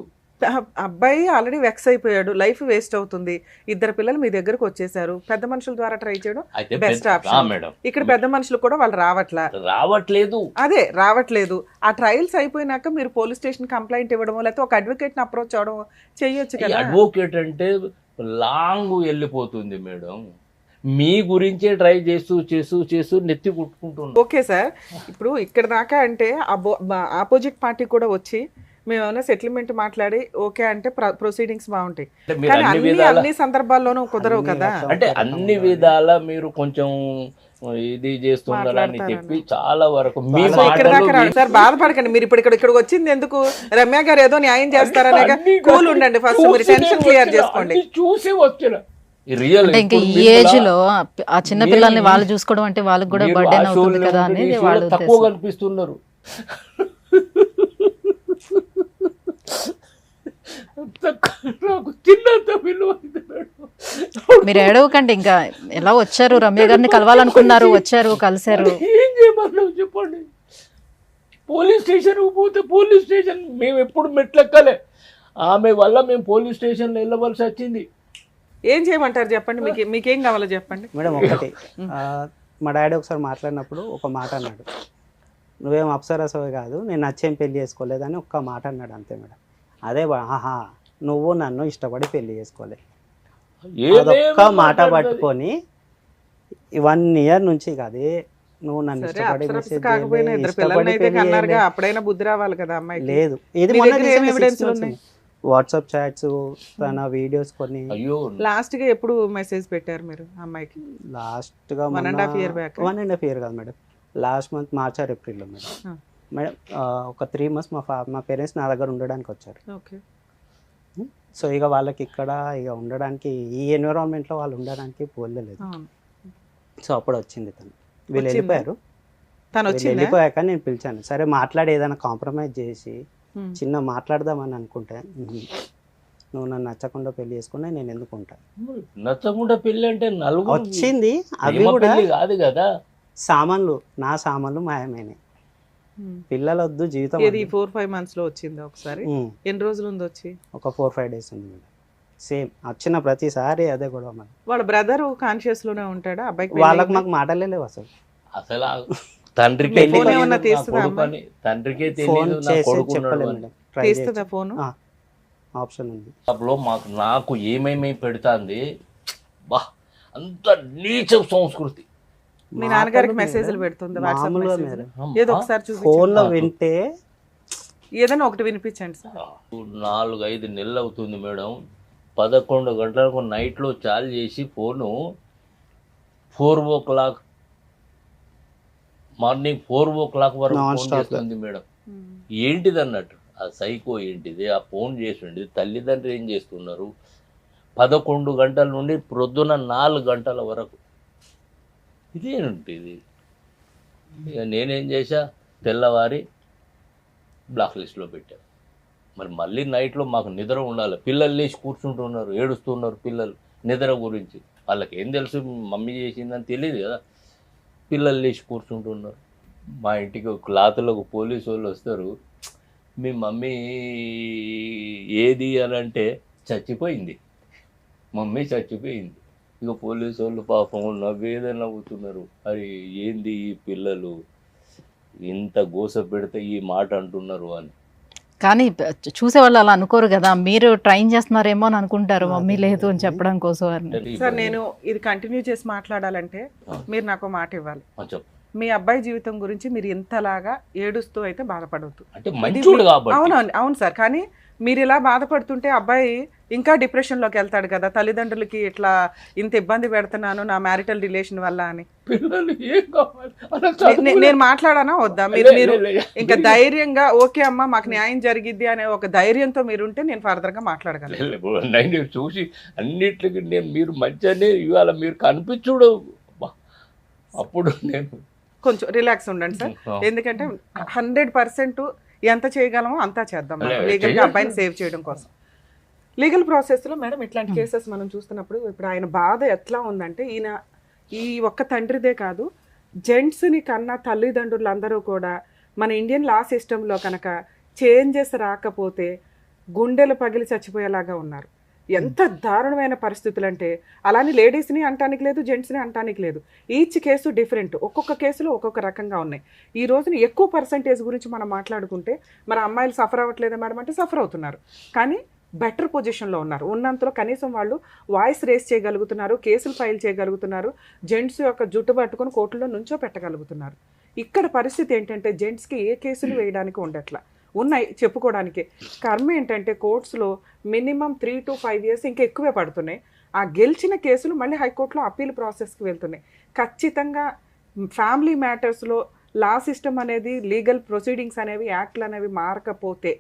అబ్బాయి ఆల్రెడీ వెక్స్ అయిపోయాడు, లైఫ్ వేస్ట్ అవుతుంది. 2 పిల్లలు మీ దగ్గరకు వచ్చేసారు, పెద్ద మనుషుల ద్వారా ట్రై చేయడం బెస్ట్ ఆప్షన్. ఇక్కడ పెద్ద మనుషులు కూడా వాళ్ళు రావట్లేదు. అదే రావట్లేదు. ఆ ట్రయల్స్ అయిపోయినాక మీరు పోలీస్ స్టేషన్ కంప్లైంట్ ఇవ్వడం, లేకపోతే ఒక అడ్వకేట్ ని అప్రోచ్ అవడం చెయ్యొచ్చు కదా. అడ్వకేట్ అంటే లాంగ్ వెళ్ళిపోతుంది మేడం, మీ గురించే ట్రై చేస్తూ నెత్తి కుట్టుకుంటున్నాం. ఓకే సార్, ఇప్పుడు ఇక్కడ దాకా అంటే ఆపోజిట్ పార్టీ కూడా వచ్చి మేము ఏమైనా సెటిల్మెంట్ మాట్లాడి ఓకే అంటే ప్రొసీడింగ్స్ బాగుంటాయి, కానీ అన్ని సందర్భాల్లోనూ కుదరవు కదా. అంటే అన్ని విధాల మీరు కొంచెం ఇది చేస్తున్నారని చెప్పి చాలా వరకు సార్ బాధపడకండి. మీరు ఇప్పుడు ఇక్కడికి వచ్చింది ఎందుకు? రమ్య గారు ఏదో న్యాయం చేస్తారనే కూల్ ఉండండి, ఫస్ట్ మీరు టెన్షన్ క్లియర్ చేసుకోండి. చూసి వచ్చిన ఇంకా ఈ ఏజ్ లో ఆ చిన్న పిల్లల్ని వాళ్ళు చూసుకోవడం అంటే వాళ్ళకి కూడా బర్డెన్ అవుతుంది కదా అనేది వాళ్ళు తక్కువ కనిపిస్తున్నారు. నాకు చిన్నంత విలువ మీరు ఏడవకండి, ఇంకా ఎలా వచ్చారు, రమ్య గారిని కలవాలనుకున్నారు, వచ్చారు, కలిశారు. ఏం చేయమన్నావు చెప్పండి. పోలీస్ స్టేషన్కి పోతే పోలీస్ స్టేషన్ మేము ఎప్పుడు మెట్లెక్కలే, ఆమె వల్ల మేము పోలీస్ స్టేషన్లో వెళ్ళవలసి వచ్చింది. ఏం చేయమంటారు చెప్పండి, మీకేం కావాలో చెప్పండి. మేడం ఒకటి, మా డాడీ ఒకసారి మాట్లాడినప్పుడు ఒక మాట అన్నాడు, నువ్వేం అప్సరసవి కాదు, నేను నచ్చేం పెళ్లి చేసుకోలేదని ఒక్క మాట అన్నాడు అంతే మేడం. అదే ఆహా నువ్వు నన్ను ఇష్టపడి పెళ్లి చేసుకోలే, అదొక్క మాట పట్టుకొని 1 year నుంచి కాదే నువ్వు నన్ను సరే, ఇష్టపడి అప్సరస మెసేజ్ కాకపోయినా ఇద్దరు పిల్లల్ని అయితే కన్నారుగా, అప్పుడైనా బుద్ధి రావాలి కదా అమ్మాయికి. లేదు. ఇది మీ మొన్న దగ్గర ఏం ఎవిడెన్స్లు ఉన్నాయి? వాట్సాప్ చాట్స్, తన వీడియోస్ కొన్ని. అయ్యో లాస్ట్ గా ఎప్పుడు మెసేజ్ పెట్టారు మీరు అమ్మాయికి? లాస్ట్ గా 1.5 year back. 1.5 year కాదు madam, last month March are ఏప్రిల్లో మేడం. మేడం ఒక 3 months మా పేరెంట్స్ నా దగ్గర ఉండడానికి వచ్చారు. ఓకే. సో ఇక వాళ్ళకి ఇక్కడ ఇక ఉండడానికి ఈ ఎన్విరాన్మెంట్లో వాళ్ళు ఉండడానికి పోలేదు. సో అప్పుడు వచ్చింది తను, వీళ్ళు వెళ్ళిపోయారు. తను వీళ్ళు వచ్చిందా? వెళ్ళిపోయాక నేను పిలిచాను, సరే మాట్లాడి ఏదైనా కాంప్రమైజ్ చేసి చిన్న మాట్లాడదామని అనుకుంటే, నువ్వు నన్ను నచ్చకుండా పెళ్లి చేసుకున్నా నేను ఎందుకు ఉంటాను. నచ్చకుండా పెళ్ళి అంటే నలుగురు వచ్చింది, అవి ప్రేమ కూడా పెళ్ళి కాదు కదా. సామాన్లు, నా సామాన్లు మాయమైనాయి. పిల్లలు వద్దు, జీవితం ఇది 4-5 months లో వచ్చింది ఒకసారి. ఎన్ని రోజులు ఉంది వచ్చి? ఒక 4-5 days ఉంది మేడం. సేమ్ వచ్చిన ప్రతిసారి అదే గొడవ మరి. వాళ్ళ బ్రదర్ కాన్షియస్ లోనే ఉంటాడా అబ్బాయికి? వాళ్ళకి మాకు మాటలే లేవు అసలు. అసలు తండ్రికి మీ ఫోన్ ఏమన్నా తీస్తుందా అమ్మాయి? తండ్రికే ఫోన్ తెలియదు నా చేసి కొడుకున్నాడు చెప్పలేదు అని. మేడం, ట్రై తీస్తుందా ఫోన్? ఆప్షన్ ఉంది. లో నాకు ఏమేమి పెడుతుంది బా, అంత నీచ సంస్కృతి. మీ నాన్నగారికి మెసేజ్లు పెడుతుంది వాట్సాప్ మామూలుగా మెసేజ్? మేడం, ఏదో ఒకసారి ఫోన్ లో చూపించండి, వింటే ఏదైనా ఒకటి వినిపించండి సార్. 4-5 నెలలు అవుతుంది మేడం. 11 గంటలకు నైట్లో చాలు చేసి ఫోను 4 o'clock మార్నింగ్ 4 o'clock వరకు Non ఫోన్ stop చేస్తుంది మేడం. ఏంటిది అన్నట్టు ఆ సైకో ఏంటిది, ఆ ఫోన్ చేసింది. తల్లిదండ్రులు ఏం చేస్తున్నారు? 11 గంటల నుండి ప్రొద్దున 4 గంటల వరకు ఇదేంటిది? ఇక నేనేం చేశా, తెల్లవారి బ్లాక్ లిస్ట్లో పెట్టాను. మరి మళ్ళీ నైట్లో మాకు నిద్ర ఉండాలి, పిల్లలు లేచి కూర్చుంటున్నారు, ఏడుస్తున్నారు పిల్లలు నిద్ర గురించి. వాళ్ళకి ఏం తెలుసు మమ్మీ చేసిందని తెలియదు కదా. పిల్లలు లేచి కూర్చుంటున్నారు. మా ఇంటికి క్లాతులకు పోలీసు వాళ్ళు వస్తారు, మీ మమ్మీ ఏది అని అంటే చచ్చిపోయింది, మమ్మీ చచ్చిపోయింది. ఇక పోలీసు వాళ్ళు పాపం నవ్వేదే నవ్వుతున్నారు. అరే ఏంది ఈ పిల్లలు ఇంత గోస పెడితే ఈ మాట అంటున్నారు అని. కానీ చూసే వాళ్ళు అలా అనుకోరు కదా, మీరు ట్రైన్ చేస్తున్నారేమో అని అనుకుంటారు, మమ్మీ లేదు అని చెప్పడం కోసం అని. సార్ నేను ఇది కంటిన్యూ చేసి మాట్లాడాలంటే మీరు నాకు మాట ఇవ్వాలి. చెప్పు. మీ అబ్బాయి జీవితం గురించి మీరు ఇంతలాగా ఏడుస్తూ అయితే బాధపడవద్దు. అంటే మంచోడు కాబట్టి. అవును సార్, కానీ మీరు ఇలా బాధపడుతుంటే అబ్బాయి ఇంకా డిప్రెషన్లోకి వెళ్తాడు కదా, తల్లిదండ్రులకి ఇట్లా ఇంత ఇబ్బంది పెడుతున్నాను నా మ్యారిటల్ రిలేషన్ వల్ల అని. పిల్లలు ఏం కావాలి నేను మాట్లాడానా వద్దా? మీరు ఇంకా ధైర్యంగా ఓకే అమ్మా మాకు న్యాయం జరిగిద్ది అనే ఒక ధైర్యంతో మీరుంటే నేను ఫర్దర్గా మాట్లాడగలను. నేను చూసి అన్నిటికి మీరు మంచిగానే ఇవాళ మీరు కనిపించుడు, అప్పుడు నేను కొంచెం రిలాక్స్ ఉండండి సార్. ఎందుకంటే 100% ఎంత చేయగలమో అంతా చేద్దాం లీగల్గా అబ్బాయిని సేవ్ చేయడం కోసం. లీగల్ ప్రాసెస్లో మేడం ఇట్లాంటి కేసెస్ మనం చూస్తున్నప్పుడు ఇప్పుడు ఆయన బాధ ఎట్లా ఉందంటే, ఈయన ఈ ఒక్క తండ్రిదే కాదు, జెంట్స్ని కన్నా తల్లిదండ్రులు అందరూ కూడా మన ఇండియన్ లా సిస్టంలో కనుక చేంజెస్ రాకపోతే గుండెలు పగిలి చచ్చిపోయేలాగా ఉన్నారు. ఎంత దారుణమైన పరిస్థితులు అంటే, అలానే లేడీస్ని అంటానికి లేదు, జెంట్స్ని అంటానికి లేదు. ఈచ్ కేసు డిఫరెంట్, ఒక్కొక్క కేసులో ఒక్కొక్క రకంగా ఉన్నాయి. ఈ రోజున ఎక్కువ పర్సంటేజ్ గురించి మనం మాట్లాడుకుంటే మన అమ్మాయిలు సఫర్ అవ్వట్లేదా మేడం అంటే సఫర్ అవుతున్నారు, కానీ బెటర్ పొజిషన్లో ఉన్నారు. ఉన్నంతలో కనీసం వాళ్ళు వాయిస్ రేస్ చేయగలుగుతున్నారు, కేసులు ఫైల్ చేయగలుగుతున్నారు, జెంట్స్ యొక్క జుట్టు పట్టుకొని కోర్టులో నుంచో పెట్టగలుగుతున్నారు. ఇక్కడ పరిస్థితి ఏంటంటే జెంట్స్కి ఏ కేసులు వేయడానికి ఉండట్లా, ఉన్నాయి చెప్పుకోవడానికి. కర్మ ఏంటంటే కోర్ట్స్లో మినిమం 3 to 5 years ఇంకా ఎక్కువే పడుతున్నాయి. ఆ గెలిచిన కేసులు మళ్ళీ హైకోర్టులో అప్పీల్ ప్రాసెస్కి వెళ్తున్నాయి. ఖచ్చితంగా ఫ్యామిలీ మ్యాటర్స్లో లా సిస్టమ్ అనేది, లీగల్ ప్రొసీడింగ్స్ అనేవి, యాక్ట్లు అనేవి మారకపోతే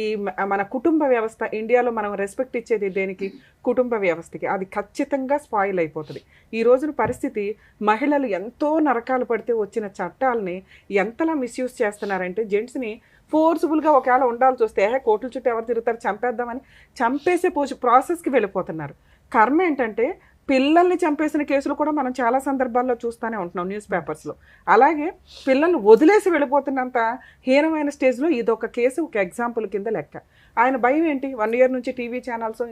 ఈ మన కుటుంబ వ్యవస్థ ఇండియాలో మనం రెస్పెక్ట్ ఇచ్చేది దేనికి? కుటుంబ వ్యవస్థకి. అది ఖచ్చితంగా స్పాయిల్ అయిపోతుంది. ఈ రోజున పరిస్థితి మహిళలు ఎంతో నరకాలు పడితే వచ్చిన చట్టాలని ఎంతలా మిస్యూజ్ చేస్తున్నారంటే, జెంట్స్ని ఫోర్స్ఫుల్గా ఒకవేళ ఉండాల్సి వస్తే కోర్టుల చుట్టూ ఎవరు తిరుగుతారు, చంపేద్దామని చంపేసే ప్రాసెస్కి వెళ్ళిపోతున్నారు. కర్మ ఏంటంటే పిల్లల్ని చంపేసిన కేసులు కూడా మనం చాలా సందర్భాల్లో చూస్తూనే ఉంటున్నాం న్యూస్ పేపర్స్లో. అలాగే పిల్లల్ని వదిలేసి వెళ్ళిపోతున్నంత హీనమైన స్టేజ్లో ఇదొక కేసు, ఒక ఎగ్జాంపుల్ కింద లెక్క. ఆయన భయం ఏంటి? 1 year నుంచి టీవీ ఛానల్స్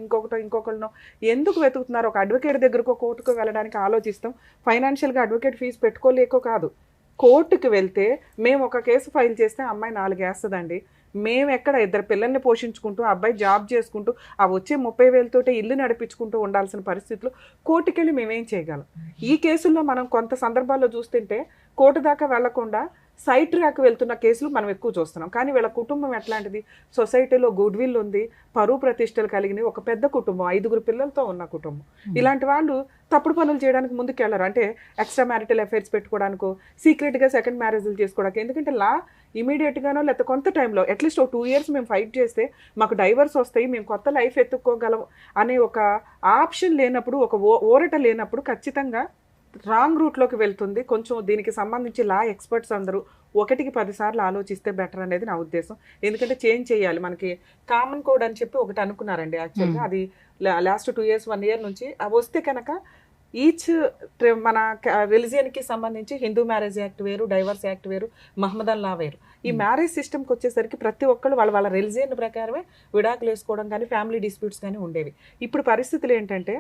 ఇంకొకరినో ఎందుకు వెతుకుతున్నారు? ఒక అడ్వకేట్ దగ్గరకు కోర్టుకు వెళ్ళడానికి ఆలోచిస్తాం. ఫైనాన్షియల్గా అడ్వకేట్ ఫీజు పెట్టుకోలేకో కాదు, కోర్టుకు వెళ్తే మేము ఒక కేసు ఫైల్ చేస్తే అమ్మాయి 4 వేస్తుందండి. మేము ఎక్కడ 2 పిల్లల్ని పోషించుకుంటూ, అబ్బాయి జాబ్ చేసుకుంటూ, ఆ వచ్చే 30,000 ఇల్లు నడిపించుకుంటూ ఉండాల్సిన పరిస్థితులు కోర్టుకెళ్ళి మేమేం చేయగలం? ఈ కేసుల్లో మనం కొంత సందర్భాల్లో చూస్తుంటే కోర్టు దాకా వెళ్లకుండా సైడ్ ట్రాక్ వెళ్తున్న కేసులు మనం ఎక్కువ చూస్తున్నాం. కానీ వీళ్ళ కుటుంబం ఎట్లాంటిది? సొసైటీలో గుడ్ విల్ ఉంది, పరువు ప్రతిష్టలు కలిగిన ఒక పెద్ద కుటుంబం, 5 పిల్లలతో ఉన్న కుటుంబం. ఇలాంటి వాళ్ళు తప్పుడు పనులు చేయడానికి ముందుకెళ్ళరు. అంటే ఎక్స్ట్రా మ్యారిటల్ అఫైర్స్ పెట్టుకోవడానికో, సీక్రెట్గా సెకండ్ మ్యారేజ్లు చేసుకోవడానికి. ఎందుకంటే లా ఇమీడియట్గానో లేకపోతే కొంత టైంలో అట్లీస్ట్ ఒక 2 years మేము ఫైట్ చేస్తే మాకు డైవర్స్ వస్తాయి, మేము కొత్త లైఫ్ ఎత్తుక్కోగలం అనే ఒక ఆప్షన్ లేనప్పుడు, ఒక ఊరట లేనప్పుడు ఖచ్చితంగా రాంగ్ రూట్లోకి వెళ్తుంది. కొంచెం దీనికి సంబంధించి లా ఎక్స్పర్ట్స్ అందరూ 1కి 10 సార్లు ఆలోచిస్తే బెటర్ అనేది నా ఉద్దేశం. ఎందుకంటే చేంజ్ చేయాలి. మనకి కామన్ కోడ్ అని చెప్పి ఒకటి అనుకున్నారండి యాక్చువల్గా. అది లాస్ట్ 2 years 1 year నుంచి అవి వస్తే కనుక ఈచ్ మన రిలీజియన్కి సంబంధించి హిందూ మ్యారేజ్ యాక్ట్ వేరు, డైవర్స్ యాక్ట్ వేరు, మహమ్మదన్ లా వేరు. ఈ మ్యారేజ్ సిస్టమ్కి వచ్చేసరికి ప్రతి ఒక్కళ్ళు వాళ్ళ రిలీజియన్ ప్రకారమే విడాకులు వేసుకోవడం కానీ ఫ్యామిలీ డిస్ప్యూట్స్ కానీ ఉండేవి. ఇప్పుడు పరిస్థితులు ఏంటంటే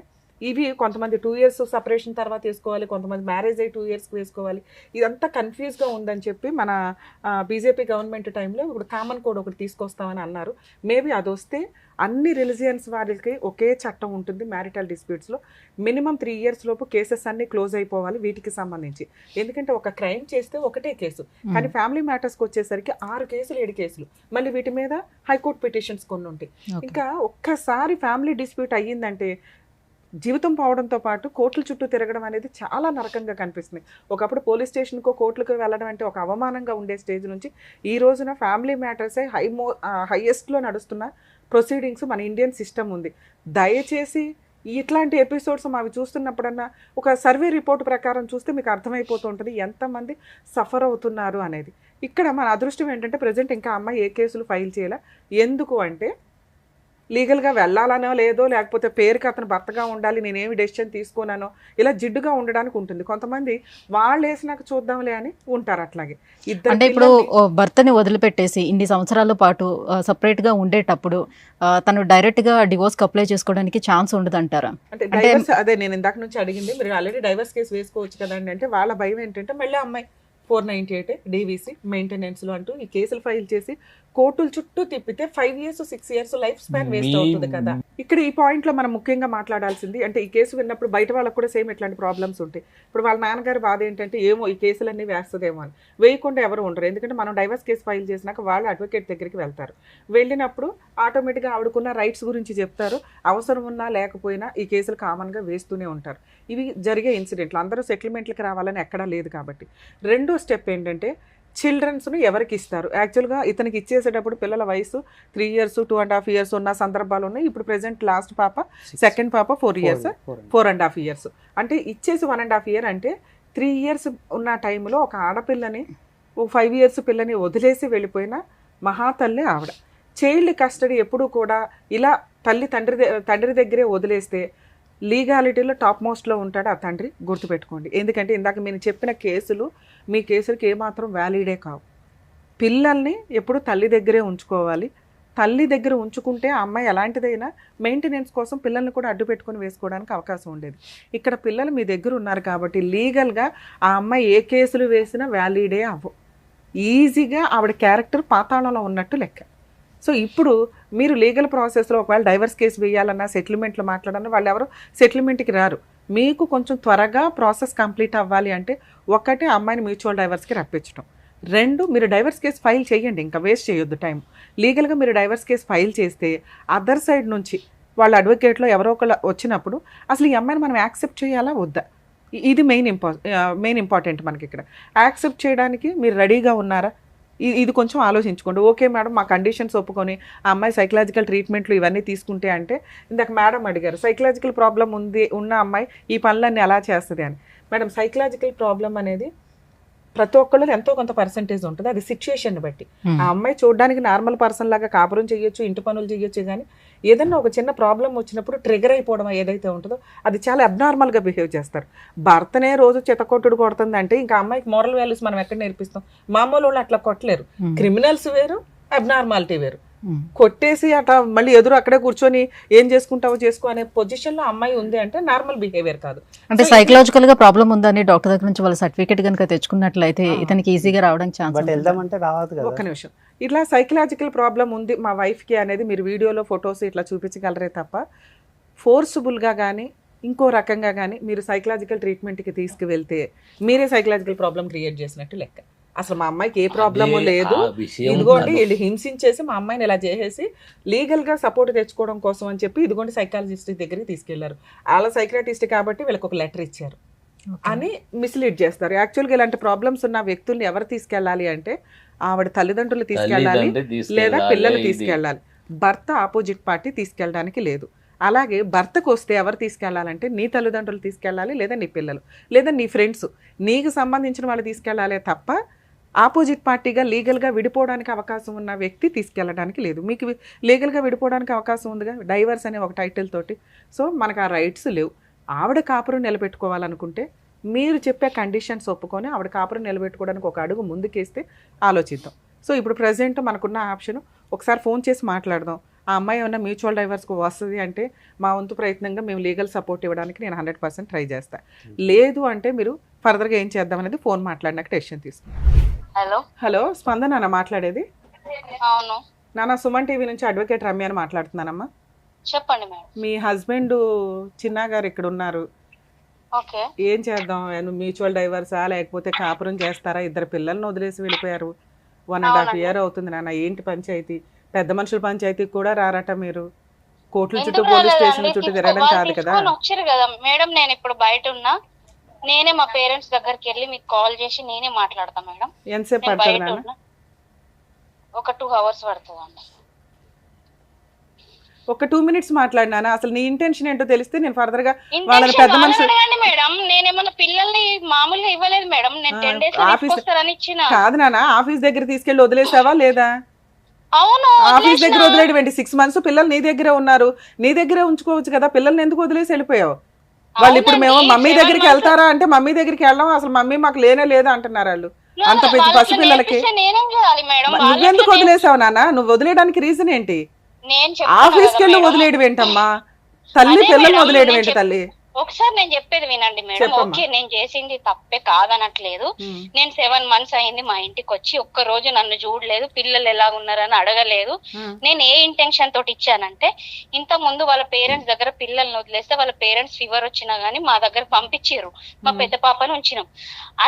ఇవి కొంతమంది 2 years సపరేషన్ తర్వాత వేసుకోవాలి, కొంతమంది మ్యారేజ్ అయ్యి 2 yearsకి వేసుకోవాలి. ఇదంతా కన్ఫ్యూజ్గా ఉందని చెప్పి మన బీజేపీ గవర్నమెంట్ టైంలో ఇప్పుడు కామన్ కోడ్ ఒకటి తీసుకొస్తామని అన్నారు. మేబీ అది వస్తే అన్ని రిలీజియన్స్ వారికి ఒకే చట్టం ఉంటుంది మ్యారిటల్ డిస్ప్యూట్స్లో. మినిమం 3 years లోపు కేసెస్ అన్నీ క్లోజ్ అయిపోవాలి వీటికి సంబంధించి. ఎందుకంటే ఒక క్రైమ్ చేస్తే ఒకటే కేసు, కానీ ఫ్యామిలీ మ్యాటర్స్కి వచ్చేసరికి 6 కేసులు 7 కేసులు, మళ్ళీ వీటి మీద హైకోర్టు పిటిషన్స్ కొన్ని ఉంటాయి. ఇంకా ఒక్కసారి ఫ్యామిలీ డిస్ప్యూట్ అయ్యిందంటే జీవితం పోవడంతో పాటు కోర్టుల చుట్టూ తిరగడం అనేది చాలా నరకంగా కనిపిస్తుంది. ఒకప్పుడు పోలీస్ స్టేషన్కో కోర్టులకు వెళ్ళడం అంటే ఒక అవమానంగా ఉండే స్టేజ్ నుంచి ఈ రోజున ఫ్యామిలీ మ్యాటర్సే హైయెస్ట్లో నడుస్తున్న ప్రొసీడింగ్స్ మన ఇండియన్ సిస్టమ్ ఉంది. దయచేసి ఇట్లాంటి ఎపిసోడ్స్ అవి చూస్తున్నప్పుడన్నా ఒక సర్వే రిపోర్ట్ ప్రకారం చూస్తే మీకు అర్థమైపోతూ ఉంటుంది ఎంతమంది సఫర్ అవుతున్నారు అనేది. ఇక్కడ మన అదృష్టం ఏంటంటే ప్రజెంట్ ఇంకా అమ్మాయి ఏ కేసులు ఫైల్ చేయాల. ఎందుకు అంటే లీగల్గా వెళ్ళాలనో లేదో, లేకపోతే పేరుకి అతను భర్తగా ఉండాలి, నేనేమి డెసిషన్ తీసుకున్నానో, ఇలా జిడ్డుగా ఉండడానికి ఉంటుంది. కొంతమంది వాళ్ళు వేసినాక చూద్దాంలే అని ఉంటారు. అట్లాగే అంటే ఇప్పుడు భర్తని వదిలిపెట్టేసి ఇన్ని సంవత్సరాల పాటు సపరేట్గా ఉండేటప్పుడు తను డైరెక్ట్గా డివోర్స్కి అప్లై చేసుకోవడానికి ఛాన్స్ ఉండదు అంటారా? అంటే డైవర్స్ అదే నేను ఇందాక నుంచి అడిగింది. మీరు ఆల్రెడీ డైవర్స్ కేసు వేసుకోవచ్చు కదండి అంటే వాళ్ళ భయం ఏంటంటే మళ్ళీ అమ్మాయి 498 డీవీసీ మెయింటెనెన్స్లో అంటూ ఈ కేసులు ఫైల్ చేసి కోర్టుల చుట్టూ తిప్పితే 5 years 6 years life span waste అవుతుంది కదా. ఇక్కడ ఈ పాయింట్లో మనం ముఖ్యంగా మాట్లాడాల్సింది అంటే ఈ కేసు విన్నప్పుడు బయట వాళ్ళకు కూడా సేమ్ ఇట్లాంటి ప్రాబ్లమ్స్ ఉంటాయి. ఇప్పుడు వాళ్ళ నాన్నగారి బాధ ఏంటంటే ఏమో ఈ కేసులన్నీ వేస్తుందేమో అని. వేయకుండా ఎవరు ఉండరు. ఎందుకంటే మనం డైవర్స్ కేసు ఫైల్ చేసినాక వాళ్ళు అడ్వకేట్ దగ్గరికి వెళ్తారు. వెళ్ళినప్పుడు ఆటోమేటిక్గా ఆవిడకున్న రైట్స్ గురించి చెప్తారు. అవసరం ఉన్నా లేకపోయినా ఈ కేసులు కామన్గా వేస్తూనే ఉంటారు. ఇవి జరిగే ఇన్సిడెంట్లు. అందరూ సెటిల్మెంట్లకి రావాలని ఎక్కడా లేదు కాబట్టి. రెండో స్టెప్ ఏంటంటే చిల్డ్రన్స్ను ఎవరికి ఇస్తారు? యాక్చువల్గా ఇతనికి ఇచ్చేసేటప్పుడు పిల్లల వయసు 3 years 2.5 years ఉన్న సందర్భాలు ఉన్నాయి. ఇప్పుడు ప్రెసెంట్ లాస్ట్ పాప, సెకండ్ పాప 4 years 4.5 years. అంటే ఇచ్చేసి 1.5 year అంటే 3 years ఉన్న టైంలో ఒక ఆడపిల్లని 5 years పిల్లని వదిలేసి వెళ్ళిపోయిన మహాతల్లి ఆవిడ. చైల్డ్ కస్టడీ ఎప్పుడూ కూడా ఇలా తండ్రి దగ్గరే వదిలేస్తే లీగాలిటీలో టాప్ మోస్ట్లో ఉంటాడు ఆ తండ్రి, గుర్తుపెట్టుకోండి. ఎందుకంటే ఇందాక మీరు చెప్పిన కేసులు మీ కేసులకి ఏమాత్రం వ్యాలిడే కావు. పిల్లల్ని ఎప్పుడు తల్లి దగ్గరే ఉంచుకోవాలి. తల్లి దగ్గర ఉంచుకుంటే ఆ అమ్మాయి ఎలాంటిదైనా మెయింటెనెన్స్ కోసం పిల్లల్ని కూడా అడ్డు పెట్టుకొని వేసుకోవడానికి అవకాశం ఉండేది. ఇక్కడ పిల్లలు మీ దగ్గర ఉన్నారు కాబట్టి లీగల్గా ఆ అమ్మాయి ఏ కేసులు వేసినా వ్యాలిడే అవ్వవు. ఈజీగా ఆవిడ క్యారెక్టర్ పాతాళంలో ఉన్నట్టు లెక్క. సో ఇప్పుడు మీరు లీగల్ ప్రాసెస్లో ఒకవేళ డైవర్స్ కేసు వేయాలన్నా, సెటిల్మెంట్లు మాట్లాడాలన్నా వాళ్ళు ఎవరు సెటిల్మెంట్కి రారు. మీకు కొంచెం త్వరగా ప్రాసెస్ కంప్లీట్ అవ్వాలి అంటే ఒకటి అమ్మాయిని మ్యూచువల్ డైవర్స్కి రప్పించడం, 2 మీరు డైవర్స్ కేసు ఫైల్ చేయండి, ఇంకా వేస్ట్ చేయొద్దు టైం. లీగల్గా మీరు డైవర్స్ కేసు ఫైల్ చేస్తే అదర్ సైడ్ నుంచి వాళ్ళ అడ్వకేట్లో ఎవరో ఒకళ్ళు వచ్చినప్పుడు అసలు ఈ అమ్మాయిని మనం యాక్సెప్ట్ చేయాలా వద్దా, ఇది మెయిన్ ఇంపార్టెంట్ మనకి. ఇక్కడ యాక్సెప్ట్ చేయడానికి మీరు రెడీగా ఉన్నారా, ఇది కొంచెం ఆలోచించుకోండి. ఓకే మేడం మా కండిషన్స్ ఒప్పుకొని ఆ అమ్మాయి సైకలాజికల్ ట్రీట్మెంట్లు ఇవన్నీ తీసుకుంటే అంటే ఇందాక మేడం అడిగారు సైకలాజికల్ ప్రాబ్లం ఉన్న అమ్మాయి ఈ పనులన్నీ ఎలా చేస్తుంది అని. మేడం సైకలాజికల్ ప్రాబ్లం అనేది ప్రతి ఒక్కళ్ళు ఎంతో కొంత పర్సంటేజ్ ఉంటుంది, అది సిచ్యుయేషన్ బట్టి. ఆ అమ్మాయి చూడడానికి నార్మల్ పర్సన్ లాగా కాపురం చేయొచ్చు, ఇంటి పనులు చేయొచ్చు, కానీ ఏదన్నా ఒక చిన్న ప్రాబ్లం వచ్చినప్పుడు ట్రిగర్ అయిపోవడం ఏదైతే ఉంటుందో అది చాలా అబ్నార్మల్గా బిహేవ్ చేస్తారు. భర్తనే రోజు చితకొట్టుడు కొడుతుంది అంటే ఇంకా అమ్మాయికి మోరల్ వాల్యూస్ మనం ఎక్కడ నేర్పిస్తాం? మామూలు వాళ్ళు అట్లా కొట్టలేరు. క్రిమినల్స్ వేరు, అబ్నార్మాలిటీ వేరు. కొట్టేసి అట్లా మళ్ళీ ఎదురు అక్కడే కూర్చొని ఏం చేసుకుంటావో చేసుకో అనే పొజిషన్ లో అమ్మాయి ఉంది అంటే నార్మల్ బిహేవియర్ కాదు. అంటే సైకలాజికల్ గా ప్రాబ్లం ఉందని డాక్టర్ దగ్గర నుంచి వాళ్ళ సర్టిఫికేట్ కనుక తెచ్చుకున్నట్లయితే ఇతనికి ఈజీగా రావడానికి ఛాన్స్. బట్ వెళ్దామంటే రావద్దు కదా. ఒక్క నిమిషం, ఇట్లా సైకలాజికల్ ప్రాబ్లం ఉంది మా వైఫ్ కి అనేది మీరు వీడియోలో ఫొటోస్ ఇట్లా చూపించగలరే తప్ప ఫోర్స్ఫుల్ గా కానీ ఇంకో రకంగా కానీ మీరు సైకలాజికల్ ట్రీట్మెంట్ కి తీసుకువెళ్తే మీరే సైకలాజికల్ ప్రాబ్లం క్రియేట్ చేసినట్టు లెక్క. అసలు మా అమ్మాయికి ఏ ప్రాబ్లము లేదు, ఇదిగోండి వీళ్ళు హింసించేసి మా అమ్మాయిని ఇలా చేసేసి లీగల్ గా సపోర్ట్ తెచ్చుకోవడం కోసం అని చెప్పి ఇదిగోండి సైకాలజిస్ట్ దగ్గరికి తీసుకెళ్లారు. వాళ్ళ సైకియాట్రిస్ట్ కాబట్టి వీళ్ళకి ఒక లెటర్ ఇచ్చారు అని మిస్లీడ్ చేస్తారు. యాక్చువల్గా ఇలాంటి ప్రాబ్లమ్స్ ఉన్న వ్యక్తుల్ని ఎవరు తీసుకెళ్ళాలి అంటే ఆవిడ తల్లిదండ్రులు తీసుకెళ్ళాలి లేదా పిల్లలు తీసుకెళ్ళాలి. భర్త ఆపోజిట్ పార్టీ తీసుకెళ్ళడానికి లేదు. అలాగే భర్తకు వస్తే ఎవరు తీసుకెళ్లాలంటే నీ తల్లిదండ్రులు తీసుకెళ్ళాలి, లేదా నీ పిల్లలు, లేదా నీ ఫ్రెండ్స్, నీకు సంబంధించిన వాళ్ళు తీసుకెళ్ళాలి తప్ప ఆపోజిట్ పార్టీగా లీగల్గా విడిపోవడానికి అవకాశం ఉన్న వ్యక్తి తీసుకెళ్ళడానికి లేదు. మీకు లీగల్గా విడిపోవడానికి అవకాశం ఉందిగా, డైవర్స్ అనే ఒక టైటిల్ తోటి. సో మనకు ఆ రైట్స్ లేవు. ఆవిడ కాపురం నిలబెట్టుకోవాలనుకుంటే మీరు చెప్పే కండిషన్స్ ఒప్పుకొని ఆవిడ కాపురం నిలబెట్టుకోవడానికి ఒక అడుగు ముందుకేస్తే ఆలోచిద్దాం. సో ఇప్పుడు ప్రజెంట్ మనకున్న ఆప్షన్ ఒకసారి ఫోన్ చేసి మాట్లాడదాం. ఆ అమ్మాయి ఏమన్నా మ్యూచువల్ డైవర్స్కి వస్తుంది అంటే మా వంతు ప్రయత్నంగా మేము లీగల్ సపోర్ట్ ఇవ్వడానికి నేను 100% ట్రై చేస్తాను. లేదు అంటే మీరు ఫర్దర్గా ఏం చేద్దాం అనేది ఫోన్ మాట్లాడినాక డెసిషన్ తీసుకుంటాం. హలో హలో, స్పందన నాన్న మాట్లాడేది? అవును నాన్న సుమన్ టీవీ నుంచి అడ్వకేట్ రమ్య అని మాట్లాడుతున్నానమ్మా. చెప్పండి మేడం. మీ హస్బెండ్ చిన్నా గారు ఇక్కడ ఉన్నారు. ఓకే, ఏం చేద్దాం? మ్యూచువల్ డైవర్సా లేకపోతే కాపురం చేస్తారా? ఇద్దరు పిల్లల్ని వదిలేసి వెళ్ళిపోయారు. 1.5 year అవుతుంది నాన్న. ఏంటి పంచాయతీ? పెద్ద మనుషుల పంచాయతీకి కూడా రారట మీరు. కోర్టుల చుట్టూ పోలీస్ స్టేషన్ చుట్టూ తిరగడం కాదు కదా. వచ్చారు కదా మేడం, నేను ఇప్పుడు బయట ఉన్నా, నేనే మా పేరెంట్స్ దగ్గరికి వెళ్ళి మీకు కాల్ చేసి నేనే మాట్లాడతా మేడం. ఎంతసేపు పడుతుంది నాన్న? ఒక 2 hours పడుతుందండి. ఒక 2 minutes మాట్లాడినా. అసలు నీ ఇంటెన్షన్ ఏంటో తెలిస్తే నేను ఫర్దర్ గా వాళ్ళని పెద్ద మనుషులు మేడం. నేనేమన్నా పిల్లల్ని మామూలుగా ఇవ్వలేదు మేడం, నేను 10 days తీసుకొస్తారని ఇచ్చిన. కాదు నాన్న, ఆఫీస్ దగ్గర తీసుకెళ్లి వదిలేసావా లేదా? అవును, ఆఫీస్ దగ్గర వదిలేడు. 6 months పిల్లలు నీ దగ్గరే ఉన్నారు, నీ దగ్గరే ఉంచుకోవచ్చు కదా. పిల్లల్ని ఎందుకు వదిలేసి వెళ్ళిపోయావు? వాళ్ళు ఇప్పుడు మేము మమ్మీ దగ్గరికి వెళ్తారా అంటే మమ్మీ దగ్గరికి వెళ్ళాం, అసలు మమ్మీ మాకు లేనే లేదా అంటున్నారు వాళ్ళు. అంత పెద్ద పసిపిల్లలకి నువ్వెందుకు వదిలేసావు నాన్న? నువ్వు వదిలేయడానికి రీజన్ ఏంటి? ఆఫీస్కి వెళ్ళి వదిలేయడం ఏంటమ్మా? తల్లి పిల్లల్ని వదిలేయడం ఏంటి తల్లి? ఒకసారి నేను చెప్పేది వినండి మేడం. ఓకే, నేను చేసింది తప్పే కాదనట్లేదు. నేను 7 months అయింది మా ఇంటికి వచ్చి, ఒక్క రోజు నన్ను చూడలేదు, పిల్లలు ఎలా ఉన్నారని అడగలేదు. నేను ఏ ఇంటెన్షన్ తోటి ఇచ్చానంటే, ఇంత ముందు వాళ్ళ పేరెంట్స్ దగ్గర పిల్లల్ని వదిలేస్తే వాళ్ళ పేరెంట్స్ ఫీవర్ వచ్చినా గానీ మా దగ్గర పంపించారు, మా పెద్ద పాపని ఉంచినాం.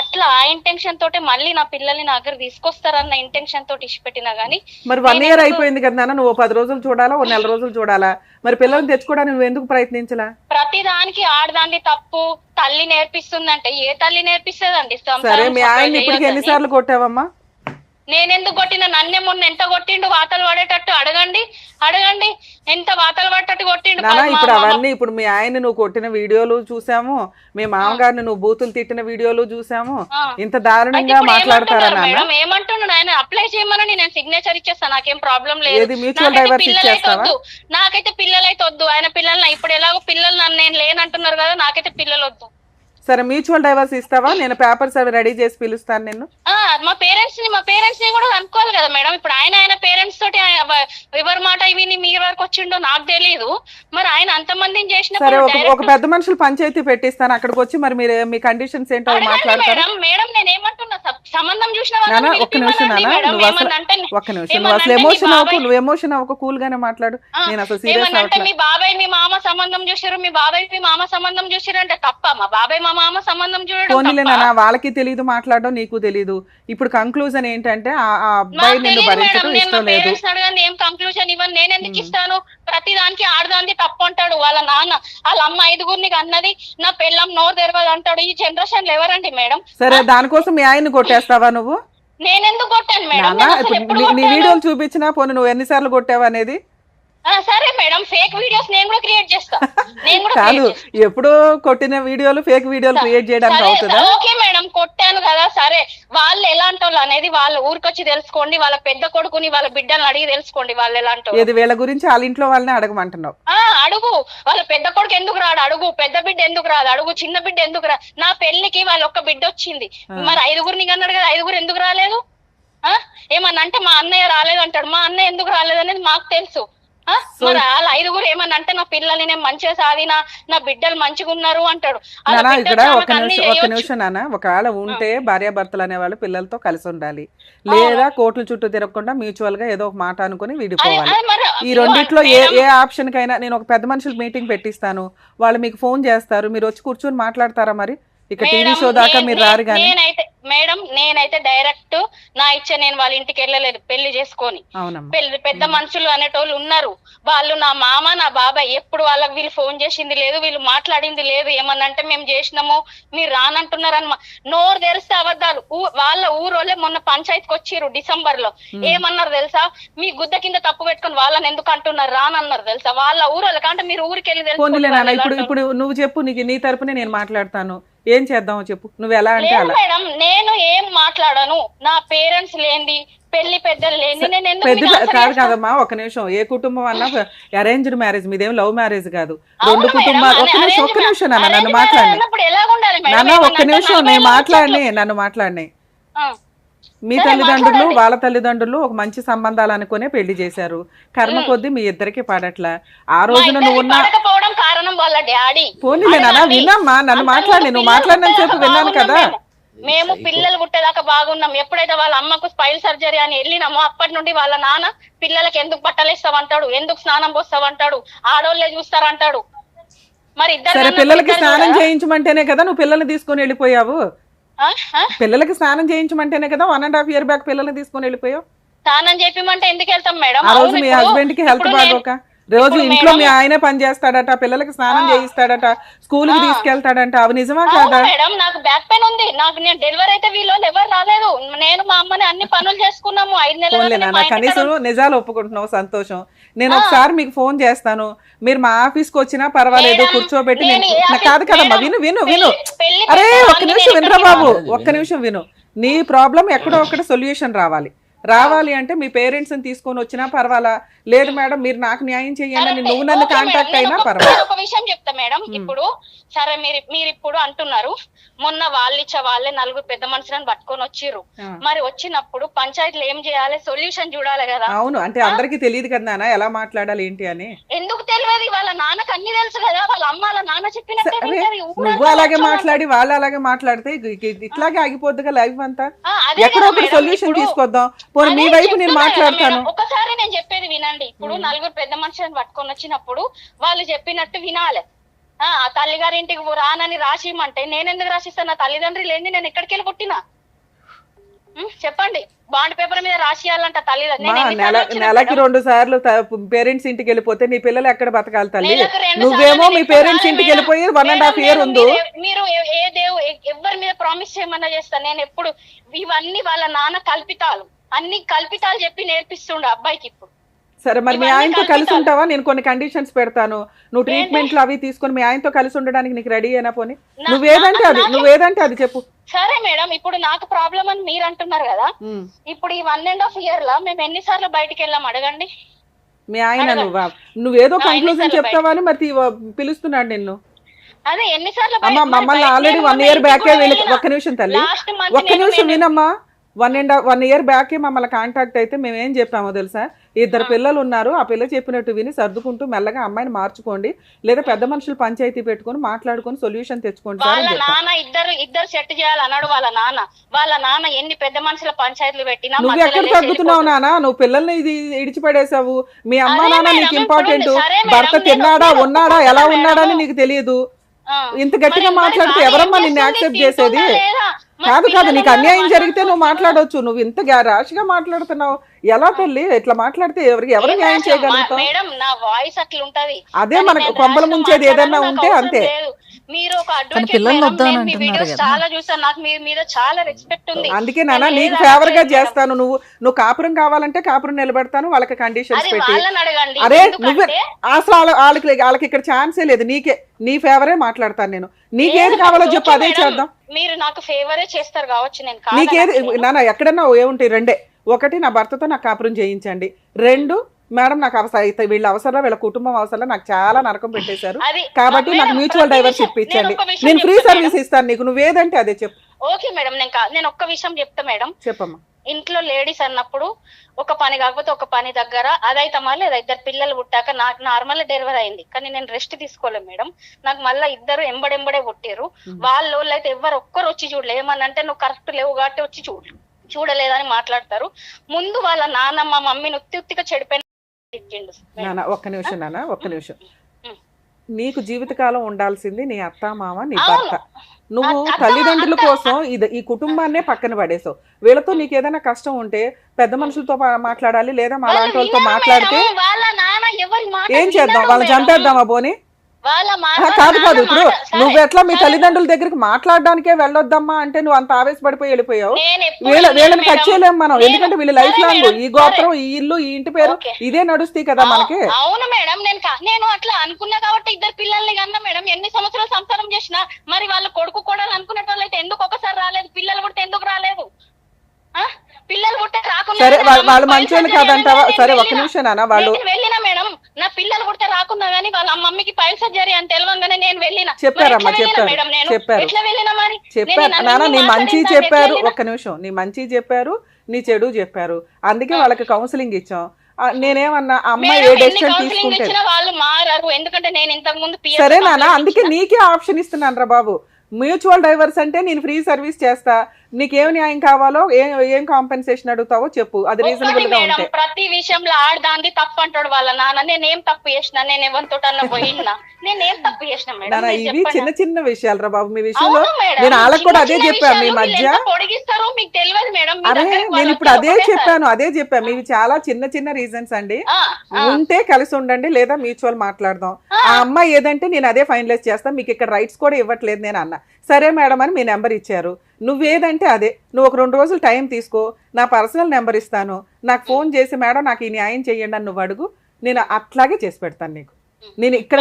అట్లా ఆ ఇంటెన్షన్ తోటి మళ్ళీ నా పిల్లల్ని నా దగ్గర తీసుకొస్తారన్న ఇంటెన్షన్ తోటి ఇచ్చిపెట్టినా గానీ. మరి 1 year అయిపోయింది కదా నాన్న, నువ్వు 10 రోజులు చూడాలా, 1 నెల రోజులు చూడాలా? మరి పిల్లల్ని తెచ్చుకోవడానికి నువ్వు ఎందుకు ప్రయత్నించలా? ప్రతి దానికి ఆడదాన్ని తప్పు తల్లి నేర్పిస్తుందంటే ఏ తల్లి నేర్పిస్తుందండి? సరే, మీ ఆయన ఇప్పటికి ఎన్నిసార్లు కొట్టావమ్మా? నేనెందుకు కొట్టిన? నన్నే మొన్న ఎంత కొట్టిండు వాతలు పడేటట్టు? అడగండి అడగండి, ఎంత వాతలు పడేటట్టు కొట్టిండు. ఇప్పుడు అవన్నీ ఇప్పుడు మీ ఆయన నువ్వు కొట్టిన వీడియోలు చూసాము, మీ మామగారిని నువ్వు బూతులు తిట్టిన వీడియోలు చూసాము. ఇంత దారుణంగా మాట్లాడతారా నాన్న? ఏమంటున్నాడు ఆయన? అప్లై చేయమని నేను సిగ్నేచర్ ఇచ్చేస్తాను, నాకేం ప్రాబ్లం లేదు. మ్యూచువల్ డైవర్స్ ఇచ్చేస్తావా? నాకైతే పిల్లలైతే వద్దు. ఆయన పిల్లల్ని ఇప్పుడు ఎలాగో పిల్లలు నన్ను నేను లేనంటున్నారు కదా, నాకైతే పిల్లలు వద్దు. సరే, మ్యూచువల్ డైవర్స్ ఇస్తావా? నేను పేపర్స్ అవి రెడీ చేసి పిలుస్తాను నిన్ను. మా పేరెంట్స్ ని కూడా అనుకోవాలి కదా మేడం. ఇప్పుడు ఆయన పేరెంట్స్ తోటి ఎవరి మాట విని మీ వరకు వచ్చిండో నాకు తెలియదు. మరి ఆయన అంతమందిని చేసిన సరే, ఒక పెద్ద మనుషులు పంచాయతీ పెట్టిస్తాను, అక్కడికి వచ్చి మరి మీరు మీ కండిషన్స్ ఏంటో మాట్లాడతారు. మేడం నేను ఏమంటున్నా, సంబంధం చూసిన ఒక్క నిమిషం నాన్న, ఒక్క నిమిషం. నువ్వు అసలు ఎమోషన్ అవ్వకు, నువ్వు ఎమోషన్ అవ్వకు, కూల్ గానే మాట్లాడు. నేను అసలు సీరియస్ అంటే మీ బాబాయ్ మీ మామ సంబంధం చూసారు, మీ బాబాయ్ మీ మామ సంబంధం చూసారు అంటే తప్ప? మా బాబాయ్ మా మామ సంబంధం చూడడం వాళ్ళకి తెలియదు, మాట్లాడడం నీకు తెలీదు. ఇప్పుడు కంక్లూజన్ ఏంటంటే ఆ అబ్బాయి నిన్ను భరించడం ఇష్టం లేదు. ఏం కంక్లూజన్ ఇవ్వను, నేను ఎందుకు ఇస్తాను? ప్రతి దానికి ఆడదానికి తప్పు అంటాడు వాళ్ళ నాన్న. వాళ్ళ అమ్మ 5గురిని అన్నది, నా పెళ్ళం నోరు తెరవదు అంటాడు. ఈ జనరేషన్ లో ఎవరండి మేడం? సరే, దానికోసం మీ ఆయన్ని కొట్టేస్తావా నువ్వు? నేనెందుకు కొట్టాను మేడం? నీ వీడియోలు చూపించినా పోనీ నువ్వు ఎన్నిసార్లు కొట్టావు అనేది? సరే మేడం, ఫేక్ వీడియోస్ నేను కూడా క్రియేట్ చేస్తా. కాదు, ఎప్పుడో కొట్టిన వీడియోలు ఫేక్ వీడియోలు క్రియేట్ చేయడానికి అవుతుందా? ఓకే మేడం, కొట్టాను కదా, సరే వాళ్ళు ఎలాంటి వాళ్ళు అనేది వాళ్ళ ఊరికొచ్చి తెలుసుకోండి, వాళ్ళ పెద్ద కొడుకుని వాళ్ళ బిడ్డని అడిగి తెలుసుకోండి వాళ్ళు ఎలాంటి ఏది వీళ్ళ గురించి వాళ్ళ ఇంట్లో వాళ్ళని అడగమంటున్నావు? అడుగు, వాళ్ళ పెద్ద కొడుకు ఎందుకు రాడు అడుగు, పెద్ద బిడ్డ ఎందుకు రాదు అడుగు, చిన్న బిడ్డ ఎందుకు రా. నా పెళ్లికి వాళ్ళ ఒక్క బిడ్డ వచ్చింది, మరి 5గురిని అన్నాడు కదా, 5గురు ఎందుకు రాలేదు? ఏమన్నా అంటే మా అన్నయ్య రాలేదు అంటాడు, మా అన్నయ్య ఎందుకు రాలేదు అనేది మాకు తెలుసు. మరి వాళ్ళ 5గురు ఏమన్నా అంటే నా పిల్లల్ని నేను మంచిగా సాధినా, నా బిడ్డలు మంచిగా ఉన్నారు అంటాడు. నానా ఇక్కడ ఒక నిమిషం నాన్న, ఒకవేళ ఉంటే భార్యాభర్తలు అనేవాళ్ళు పిల్లలతో కలిసి ఉండాలి, లేదా కోర్టుల చుట్టూ తిరగకుండా మ్యూచువల్ గా ఏదో ఒక మాట అనుకుని విడిపోవాలి. ఈ రెండిట్లో ఏ ఆప్షన్ కైనా నేను ఒక పెద్ద మనుషులు మీటింగ్ పెట్టిస్తాను, వాళ్ళు మీకు ఫోన్ చేస్తారు, మీరు వచ్చి కూర్చొని మాట్లాడతారా? మరి ఇక టీవీ షో దాకా మీరు రారు. కానీ నేనైతే డైరెక్ట్ నా ఇచ్చే నేను వాళ్ళ ఇంటికి వెళ్ళలేదు పెళ్లి చేసుకొని. పెద్ద మనుషులు అనేటోళ్ళు ఉన్నారు, వాళ్ళు నా మామ నా బాబాయ్, ఎప్పుడు వాళ్ళకి వీళ్ళు ఫోన్ చేసింది లేదు, వీళ్ళు మాట్లాడింది లేదు. ఏమన్నంటే మేము చేసినాము మీరు రానంటున్నారని నోరు తెరిస్తే అబద్ధాలు. వాళ్ళ ఊరోళ్ళే మొన్న పంచాయతీకి వచ్చిర్రు డిసెంబర్ లో, ఏమన్నారు తెలుసా, మీ గుద్ద కింద తప్పు పెట్టుకుని వాళ్ళని ఎందుకు అంటున్నారు రానన్నారు తెలుసా, వాళ్ళ ఊరోళ్ళకి. అంటే మీరు ఊరికి వెళ్ళి ఇప్పుడు నువ్వు చెప్పు, నీ తరపునే నేను మాట్లాడతాను, ఏం చేద్దామో చెప్పు, నువ్వు ఎలా అంటే అలా. మేడం నేను ఏం మాట్లాడను, నా పేరెంట్స్ లేంది, పెళ్లి పెద్దలు లేంది, నేను కాదు కాదమ్మా, ఒక నిమిషం. ఏ కుటుంబం అన్నా అరేంజ్డ్ మ్యారేజ్, మీదేం లవ్ మ్యారేజ్ కాదు. రెండు కుటుంబాలు. ఒక్క నిమిషం నాన్న, నన్ను మాట్లాడి నాన్న, ఒక్క నిమిషం నేను నన్ను మాట్లాడినాయి. మీ తల్లిదండ్రులు వాళ్ళ తల్లిదండ్రులు ఒక మంచి సంబంధాలు అనుకునే పెళ్లి చేశారు, కర్మ కొద్దీ మీ ఇద్దరికి పడట్లా. ఆ రోజున నువ్వు కారణం వాళ్ళ డాడీ. పోనీలే నాన్న, వినమ్మా, నన్ను మాట్లాడి, నువ్వు మాట్లాడిన చెప్పు విన్నాను కదా. మేము పిల్లలు పుట్టేదాకా బాగున్నాం, ఎప్పుడైతే వాళ్ళ అమ్మకు స్పైల్ సర్జరీ అని వెళ్ళినామో అప్పటి నుండి వాళ్ళ నాన్న పిల్లలకి ఎందుకు బట్టలేస్తావంటాడు, ఎందుకు స్నానం పోస్తావంటాడు, ఆడోళ్ళే చూస్తారంటాడు. మరి సరే పిల్లలకి స్నానం చేయించమంటేనే కదా నువ్వు పిల్లల్ని తీసుకొని వెళ్ళిపోయావు. పిల్లలకి స్నానం చేయించమంటేనే కదా 1.5 years బ్యాక్ పిల్లల్ని తీసుకొని వెళ్ళిపోయావు. స్నానం చేపిమంటే ఎందుకు వెళ్తాం మేడం? ఆ రోజు మీ హస్బెండ్ కి హెల్త్ బాగోక, రోజు ఇంట్లో మీ ఆయనే పని చేస్తాడట, పిల్లలకి స్నానం చేయిస్తాడట, స్కూల్ కి తీసుకెళ్తాడంట, అవి నిజమా కాదా? మేడం నాకు బ్యాక్ పెయిన్ ఉంది, నాకు నేను డెలివరీ అయితే వీళ్ళు ఎవరు రాలేదు, నేను మా అమ్మని అన్ని పనులు చేసుకున్నాము 5 నెలలు. కనీసం నిజాలు ఒప్పుకుంటున్నావు, సంతోషం. నేను ఒకసారి మీకు ఫోన్ చేస్తాను, మీరు మా ఆఫీస్ కి వచ్చినా పర్వాలేదు, కూర్చోబెట్టి. కాదు కదమ్మా, విను. అరే ఒక్క నిమిషం వినరా బాబు, ఒక్క నిమిషం విను. నీ ప్రాబ్లం ఎక్కడో ఒక్కడ సొల్యూషన్ రావాలి అంటే మీ పేరెంట్స్ ని తీసుకొని వచ్చినా పర్వాలా, లేదు మేడం మీరు నాకు న్యాయం చేయండి, నువ్వు నన్ను కాంటాక్ట్ అయినా పర్వాలేదు. ఒక విషయం చెప్తా మేడం, ఇప్పుడు సరే మీరు ఇప్పుడు అంటున్నారు, మొన్న వాళ్ళే 4 పెద్ద మనుషులను పట్టుకొని వచ్చిర్రు, మరి వచ్చినప్పుడు పంచాయతీలో ఏం చేయాలి, సొల్యూషన్ చూడాలి కదా. అవును, అంటే అందరికి తెలియదు కదా నాన్న ఎలా మాట్లాడాలి ఏంటి అని. ఎందుకు తెలియదు? వాళ్ళ నాన్నకు అన్ని తెలుసు కదా, వాళ్ళ అమ్మ వాళ్ళ నాన్న చెప్పినట్టే. నువ్వు అలాగే మాట్లాడి వాళ్ళు అలాగే మాట్లాడితే ఇట్లాగే ఆగిపోద్దిగా లైఫ్ అంతా. ఎక్కడో ఒకటి సొల్యూషన్ తీసుకొద్దాం. పోనీ మీ వైపు నేను మాట్లాడతాను. ఒకసారి నేను చెప్పేది వినండి. ఇప్పుడు 4 పెద్ద మనుషులను పట్టుకొని వచ్చినప్పుడు వాళ్ళు చెప్పినట్టు వినాలి. ఆ తల్లిగారింటికి రానని రాసిమంటే నేను ఎందుకు రాసిస్తాను? నా తల్లిదండ్రులు లేని నేను ఎక్కడికి వెళ్ళి పుట్టినా చెప్పండి? బాండ్ పేపర్ మీద రాసియాలంట తల్లిదండ్రులు. నెలకి 2 సార్లు పేరెంట్స్ ఇంటికి వెళ్ళిపోతే నీ పిల్లలు ఎక్కడ బతకాలి తల్లి? నువ్వేమో మీ పేరెంట్స్ ఇంటికి వెళ్ళిపోయి 1.5 years ఉంది. మీరు ఎవరి మీద ప్రామిస్ చేయమన్నా చేస్తా. నేను ఎప్పుడు ఇవన్నీ వాళ్ళ నాన్న కల్పితాలు, అన్ని కల్పితాలు చెప్పి నేర్పిస్తుండే అబ్బాయికి. ఇప్పుడు సరే మరి మీ ఆయనతో కలిసి ఉంటావా? నేను కొన్ని కండిషన్స్ పెడతాను, నువ్వు ట్రీట్మెంట్లు అవి తీసుకొని మీ ఆయనతో కలిసి ఉండడానికి నీకు రెడీ అయినా? పోనీ నువ్వేదంటే అది చెప్పు. సరే మేడం, ఇప్పుడు నాకు ప్రాబ్లం అని మీరు అంటున్నారు కదా, ఇప్పుడు ఈ 1.5 years లో మేము ఎన్నిసార్లు బయటికి వెళ్ళాం అడగండి. మీ ఆయన నువ్వేదో కంక్లూజన్ చెప్తావా అని మరి పిలుస్తున్నాడు నిన్ను. అదే ఎన్నిసార్లు మమ్మల్ని ఆల్రెడీ 1 year బ్యాకే ఒక్క నిమిషం తల్లి, ఒక్క నిమిషం వినమ్మా. 1 year బ్యాకే మమ్మల్ని కాంటాక్ట్ అయితే మేము ఏం చెప్పామో తెలుసా? 2 పిల్లలు ఉన్నారు, ఆ పిల్ల చెప్పినట్టు విని సర్దుకుంటూ మెల్లగా అమ్మాయిని మార్చుకోండి, లేదా పెద్ద మనుషులు పంచాయతీ పెట్టుకొని మాట్లాడుకొని సొల్యూషన్ తెచ్చుకోండి. వాళ్ళ నాన్న ఇద్దరు సెట్ చేయాలన్నాడు. వాళ్ళ నాన్న ఎన్ని పెద్ద మనుషుల పంచాయతీలు పెట్టినా నువ్వు ఎక్కడ తగ్గుతున్నావు నాన్న? నువ్వు పిల్లల్ని ఇడిచిపడేసావు. మీ అమ్మ నాన్న నీకు ఇంపార్టెంట్, భర్త తిన్నాడా ఉన్నాడా ఎలా ఉన్నాడా అని నీకు తెలియదు. ఇంత గట్టిగా మాట్లాడితే ఎవరమ్మా నిన్ను యాక్సెప్ట్ చేసేది? కాదు, నీకు అన్యాయం జరిగితే నువ్వు మాట్లాడవచ్చు. నువ్వు ఇంత ర్యాష్గా మాట్లాడుతున్నావు ఎలా తల్లి? ఇట్లా మాట్లాడితే ఎవరు న్యాయం చేయగలుగుతావు? అదే మనకు కొంపల ముంచేది ఏదన్నా ఉంటే అంతే. మీరు ఒక కానీ అడ్వకేట్ పిల్లల్ని మేడం, వద్దు అని నేను మీ అంటున్నారు వీడియోస్ కదా. చాలా చూసాను, నాకు మీ మీద చాలా రెస్పెక్ట్ ఉంది. అందుకే నాన్న నేను నీకు ఏది ఫేవర్ గా అనట్లేదు చేస్తాను. నువ్వు కాపురం కావాలంటే కాపురం నిలబెడతాను, వాళ్ళకి కండిషన్స్ అది పెట్టి. వాళ్ళని అడగండి. అరే నువ్వే ఎందుకంటే అసలు వాళ్ళకి ఇక్కడ ఛాన్సే లేదు. నీ ఫేవరే మాట్లాడతాను నేను. నీకేది కావాలో చెప్పు, అదే చేద్దాం. మీరు నాకు ఫేవరే చేస్తారు కావచ్చు, నేను నీకేది కాదనట్లేదు. నాన్న ఎక్కడన్నా ఏముంటాయి రెండే. ఒకటి, నా భర్తతో నాకు కాపురం చేయించండి. 2, మేడం నాకు వీళ్ళ అవసరం, వీళ్ళ కుటుంబం అవసరం, నాకు చాలా నరకం పెట్టేశారు అది కాబట్టి నాకు మేడం, మ్యూచువల్ ప్రతి డైవర్స్ విషయం- ఇప్పించండి. నేను ఒక విషయం నేను ఫ్రీ చెప్తా సర్వీస్ ఇస్తాను నీకు, నువ్వేదంటే అదే చెప్పు. ఓకే మేడం, నేను ఒక్క విషయం చెప్తా మేడం. చెప్పమ్మా. ఇంట్లో లేడీస్ అన్నప్పుడు ఒక పని కాకపోతే ఒక పని దగ్గర అదైతమా లేదా, 2 పిల్లలు పుట్టాక నాకు నార్మల్ డెలివరీ అయింది, కానీ నేను రెస్ట్ తీసుకోలేదు మేడం. నాకు మళ్ళీ 2 ఎంబడెంబడే పుట్టారు. వాళ్ళు అయితే ఎవరు ఒక్కరు వచ్చి చూడలే. ఏమనంటే నువ్వు కరెక్ట్ లేవు కాబట్టి వచ్చి చూడలేదని మాట్లాడతారు. ముందు వాళ్ళ నాన్నమ్మ మమ్మీని ఉత్తిగా చెడిపోయిన నాన్న ఒక్క నిమిషం, నాన్న ఒక్క నిమిషం. నీకు జీవితకాలం ఉండాల్సింది నీ అత్త, మామ, నీ భర్త. నువ్వు తల్లిదండ్రుల కోసం ఈ కుటుంబాన్నే పక్కన పడేసావు. వీళ్ళతో నీకు ఏదైనా కష్టం ఉంటే పెద్ద మనుషులతో మాట్లాడాలి, లేదా మా లాంటి వాళ్ళతో మాట్లాడితే వాళ్ళ నాన్న ఎవరి మాట ఏం చేద్దాం? వాళ్ళని చంపేద్దామా పోనీ? వాళ్ళ కాదు ఇప్పుడు నువ్వు ఎట్లా మీ తల్లిదండ్రుల దగ్గరికి మాట్లాడడానికే వెళ్ళొద్దమ్మా అంటే నువ్వు అంత ఆవేశపడిపోయి వెళ్ళిపోయావు. వీళ్ళని కట్ చేయలేము మనం, ఎందుకంటే వీళ్ళ లైఫ్ లాంగ్ ఈ గోత్రం, ఈ ఇల్లు, ఈ ఇంటి పేరు ఇదే నడుస్తాయి కదా మనకి. అవును మేడం, నేను అట్లా అనుకున్నా కాబట్టి 2 పిల్లల్ని కన్నా మేడం. ఎన్ని సంవత్సరాలు సంసారం చేసినా మరి వాళ్ళ కొడుకు కూడా అనుకునే వాళ్ళు అయితే ఎందుకు ఒకసారి రాలేదు? పిల్లలు పుడితే ఎందుకు రాలేదు? పిల్లలు పుట్టే రాకుండా సరే వాళ్ళు మంచోళ్ళు కాదంటావా? సరే ఒక్క నిమిషం నాన్న. వాళ్ళు వెళ్ళినా మేడం, నా పిల్లలు పుడితే రాకున్నా గానీ వాళ్ళ మమ్మీకి పైల్ సర్జరీ అని తెలియగానే నేను వెళ్ళినా. చెప్పారమ్మా, చెప్పారు ఎట్లా వెళ్ళినా మరి? చెప్పారు నాన్న, నీ మంచి చెప్పారు. ఒక్క నిమిషం, నీ మంచి చెప్పారు, నీ చెడు చెప్పారు, అందుకే వాళ్ళకి కౌన్సిలింగ్ ఇచ్చాం. నేనేమన్నా అమ్మాయి ఏ డెసిషన్ తీసుకుంటే వాళ్ళు మారారు, ఎందుకంటే నేను ఇంతకు ముందు సరే నాన్న, అందుకే నీకే ఆప్షన్ ఇస్తున్నాను రా బాబు. మ్యూచువల్ డైవర్స్ అంటే నేను ఫ్రీ సర్వీస్ చేస్తా, నీకేం న్యాయం కావాలో ఏం కాంపెన్సేషన్ అడుగుతావో చెప్పు, అది రీజనబుల్ గా ఉంటే. ప్రతి విషయంలో ఆడదాంది తప్పు అంటాడు వాళ్ళ నాన్న. నేనేం తప్పు చేసినా? నేను ఎవరితో పోయినా నేనేం తప్పు చేసిన మేడం? ఇవి చిన్న చిన్న విషయాలు రా బాబు. మీ విషయంలో నేను వాళ్ళకి కూడా అదే చెప్పాను, మీ మధ్య పొడిగిస్తారు మీకు తెలియదు మేడం. అరే నేను ఇప్పుడు అదే చెప్పాను. మీవి చాలా చిన్న చిన్న రీజన్స్ అండి. ఉంటే కలిసి ఉండండి, లేదా మ్యూచువల్ మాట్లాడదాం. ఆ అమ్మాయి ఏదంటే నేను అదే ఫైనలైజ్ చేస్తాను, మీకు ఇక్కడ రైట్స్ కూడా ఇవ్వట్లేదు నేను అన్నా. సరే మేడం అని మీ నెంబర్ ఇచ్చారు. నువ్వేదంటే అదే, నువ్వు ఒక 2 రోజులు టైం తీసుకో, నా పర్సనల్ నెంబర్ ఇస్తాను, నాకు ఫోన్ చేసి మేడం నాకు ఈ న్యాయం చెయ్యండి అని నువ్వు అడుగు, నేను అట్లాగే చేసి పెడతాను నీకు. నేను ఇక్కడ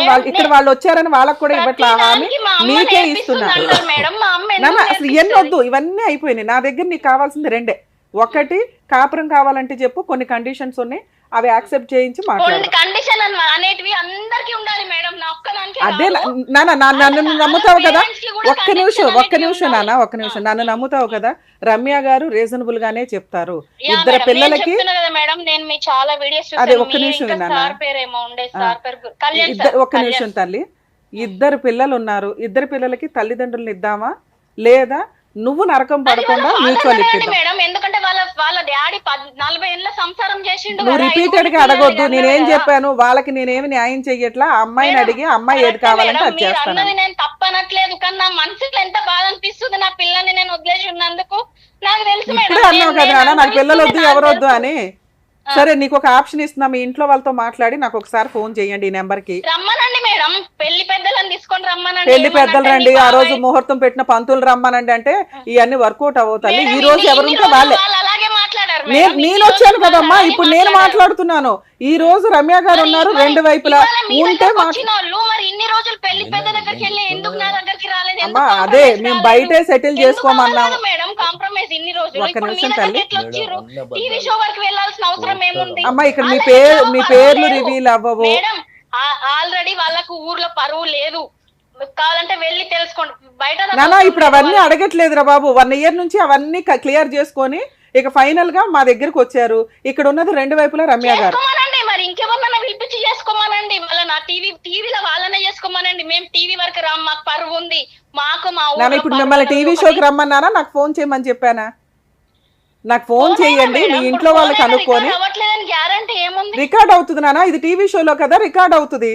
వాళ్ళు వచ్చారని వాళ్ళకి కూడా ఇవ్వట్లా హామీ, నీకే ఇస్తున్నాను. నాన్న అసలు ఇవన్నీ వద్దు, ఇవన్నీ అయిపోయినాయి. నా దగ్గర నీకు కావాల్సింది 2. ఒకటి, కాపురం కావాలంటే చెప్పు, కొన్ని కండిషన్స్ ఉన్నాయి, అవి యాక్సెప్ట్ చేయించి మాట్లాడు. కండిషన్ అనేటివి అందరికీ ఉండాలి మేడం, నా ఒక్కదానికి అదే నాన్న, నన్ను నమ్ముతావు కదా? ఒక్క నిమిషం నాన్న, ఒక్క నిమిషం. నన్ను నమ్ముతావు కదా? రమ్య గారు రీజనబుల్ గానే చెప్తారు. 2 పిల్లలకి అదే ఒక్క నిమిషం నాన్న, ఒక్క నిమిషం తల్లి. 2 పిల్లలు ఉన్నారు, 2 పిల్లలకి తల్లిదండ్రులను ఇద్దామా, లేదా నువ్వు నరకం పడకుండా మ్యూచువల్ ఇప్పిద్దాం? ఎందుకంటే వాళ్ళ డాడీ 40 ఏళ్ళ సంసారం చేసిండు. నువ్వు రిపీటెడ్ గా అడగొద్దు. నేనేం చెప్పాను వాళ్ళకి, నేనేమి న్యాయం చెయ్యట్లా. అమ్మాయిని అడిగి అమ్మాయి ఏది కావాలంటే అది చేస్తాను. నేను తప్పనట్లేదు, కానీ నా మనసులో ఎంత బాధ అనిపిస్తుంది నా పిల్లల్ని నేను వదిలేసి ఉన్నందుకు. నాకు తెలుసు ఇప్పుడే అన్నావు కదా నాన్న నాకు పిల్లలు వద్దు, ఎవరు వద్దు అని. సరే నీకు ఒక ఆప్షన్ ఇస్తున్నా, మీ ఇంట్లో వాళ్ళతో మాట్లాడి నాకు ఒకసారి ఫోన్ చేయండి ఈ నెంబర్ కి. రమ్మనండి మేడం, పెళ్లి పెద్దలను తీసుకొని రమ్మనండి. పెళ్లి పెద్దలు రండి, ఆ రోజు ముహూర్తం పెట్టిన పంతులు రమ్మనండి అంటే ఇవన్నీ వర్కౌట్ అవుతాయి. ఈ రోజు ఎవరుంటే వాళ్ళే. అలాగే మాట్లాడారు. నేను వచ్చాను కదమ్మా, ఇప్పుడు నేను మాట్లాడుతున్నాను. ఈ రోజు రమ్య గారు ఉన్నారు, 2 వైపులా ఉంటే మరి ఇన్ని రోజులు పెళ్లి పెద్ద దగ్గరికి వెళ్ళి ఎందుకు నా దగ్గరికి రాలేదు? అమ్మా అదే మేము బయటే సెటిల్ చేసుకోమన్నాం మేడం. కాంప్రమైజ్ ఇన్ని రోజులు. ఒక్క నిమిషం తల్లి. టీవీ షో వరకు వెళ్ళాల్సిన అవసరం ఏముంది? అమ్మా ఇక్కడ మీ పేర్లు రివీల్ అవ్వవు మేడం. ఆల్రెడీ వాళ్ళకు ఊర్లో పరువు లేదు, కావాలంటే వెళ్ళి తెలుసుకోండి బయట. నానా ఇప్పుడు అవన్నీ అడగట్లేదురా బాబు. 1 ఇయర్ నుంచి అవన్నీ క్లియర్ చేసుకొని ఇక ఫైనల్ గా మా దగ్గరకు వచ్చారు. ఇక్కడ ఉన్నది 2 వైపులా రమ్య గారు. మరి ఇంకెవరన్నా పిలిపించి చేసుకోమనండి. వాళ్ళ నా టీవీలో వాళ్ళనే చేసుకోమనండి. మేము టీవీ వరకు రామ్, మాకు పరువు ఉంది. మాకు మా ఇప్పుడు మిమ్మల్ని టీవీ షోకి రమ్మన్నారా, నాకు ఫోన్ చేయమని చెప్పానా? నాకు ఫోన్ చేయండి, మీ ఇంట్లో వాళ్ళకి అనుకోని. రికార్డ్ అవుతుంది నాన్న, ఇది టీవీ షోలో కదా రికార్డ్ అవుతుంది.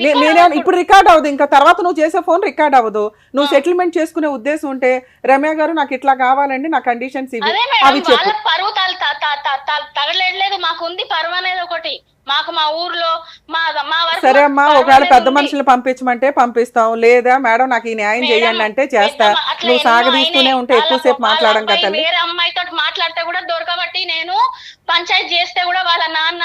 నేనే ఇప్పుడు రికార్డ్ అవుతుంది, ఇంకా తర్వాత నువ్వు చేసే ఫోన్ రికార్డ్ అవ్వదు. నువ్వు సెటిల్మెంట్ చేసుకునే ఉద్దేశం ఉంటే రమ్య గారు నాకు ఇట్లా కావాలండి, నా కండిషన్స్ ఇవి, అవి చెప్పు. పరువు తగలేదు, మాకు ఉంది పరువు అనేది ఒకటి. మాకు మా ఊర్లో మా వరకు సరే అమ్మా, ఒకవేళ పర్వాలేదు పెద్ద ఉంది. మనుషులు పంపించమంటే పంపిస్తాం, లేదా మేడం నాకు ఈ న్యాయం మేడం, చేయండి అంటే చేస్తా. అట్లా నువ్వు ఎన్నో సాగదీస్తూనే అయినాయి. ఉంటే ఎక్కువసేపు వాళ్ళ మాట్లాడం కదా అబ్బాయి తల్లి. వేరే అమ్మాయితో మాట్లాడితే కూడా దొరకబట్టి నేను పంచాయతీ చేస్తే కూడా వాళ్ళ నాన్న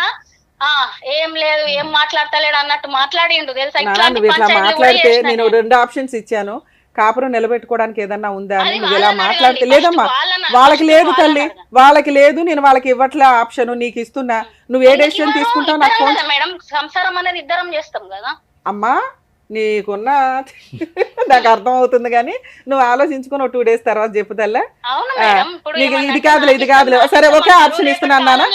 ఏం లేదు ఏం మాట్లాడతలేడు అన్నట్టు మాట్లాడిండు తెలుసా. నాన్న, ఇట్లాంటి నువ్వు ఇట్లా పంచాయతీలు కూడా మాట్లాడితే చేసిన నేను నేను. 2 ఆప్షన్స్ ఇచ్చాను, కాపురం నిలబెట్టుకోవడానికి ఏదన్నా ఉందా అని. అది నువ్వు ఇలా వాళ్ళని మాట్లాడితే అడగండి. లేదమ్మా, First వాళ్ళని- వాళ్ళకి first లేదు వాళ్ళని తల్లి, అడగండి. వాళ్ళకి లేదు, నేను వాళ్ళకి ఇవ్వట్లే ఆప్షన్, నీకు ఇస్తున్నా, నువ్వు ఏ డెసిషన్ ఎందుకు తీసుకుంటావు ఇవ్వరు? నాకు ఇద్దరం ఫోన్. కదా మేడం, సంసారం అనేది ఇద్దరం చేస్తాం కదా. అమ్మా నీకున్న నాకు అర్థం అవుతుంది, కానీ నువ్వు ఆలోచించుకుని 2 days తర్వాత చెప్పు తల్లా. అవును మేడం, ఇప్పుడు నీకు ఏమన్నా ఇది కాదులే, ఇది కాదులే, సరే ఒకే ఆప్షన్ ఇస్తున్నాను నాన్న.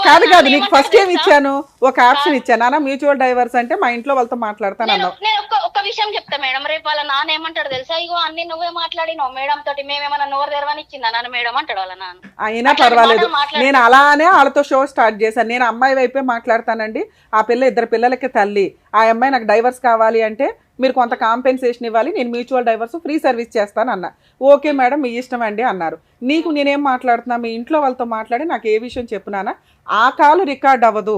కాదు కాదు, నీకు ఫస్ట్ ఏమి ఇచ్చాను, ఒక ఆప్షన్ ఇచ్చాను నాన్న, మ్యూచువల్ డైవర్స్ అంటే మా ఇంట్లో వాళ్ళతో మాట్లాడతాను అన్నావు. నేను ఒక విషయం చెప్తా మేడం, రేపు వాళ్ళ నాన్న ఏమంటాడు తెలుసా, ఇగో అన్ని నువ్వే మాట్లాడినావు మేడం తోటి, మేమేమన్నా నోరు తెరవని ఇచ్చిందా నాన్న మేడం అంటాడు వాళ్ళ నాన్న. అయినా పర్వాలేదు, నేను అలానే వాళ్ళతో షో స్టార్ట్ చేశాను. నేను అమ్మాయి వైపే మాట్లాడతానండి, ఆ పిల్ల 2 పిల్లలకి తల్లి, ఆ అమ్మాయి నాకు డైవర్స్ కావాలి అంటే మీరు కొంత కాంపెన్సేషన్ ఇవ్వాలి, నేను మ్యూచువల్ డైవర్స్ ఫ్రీ సర్వీస్ చేస్తాను అన్న. ఓకే మేడం మీ ఇష్టం అండి అన్నారు. నీకు నేనేం మాట్లాడుతున్నా, మీ ఇంట్లో వాళ్ళతో మాట్లాడి నాకు ఏ విషయం చెప్పునానా, ఆ కాలు రికార్డ్ అవ్వదు,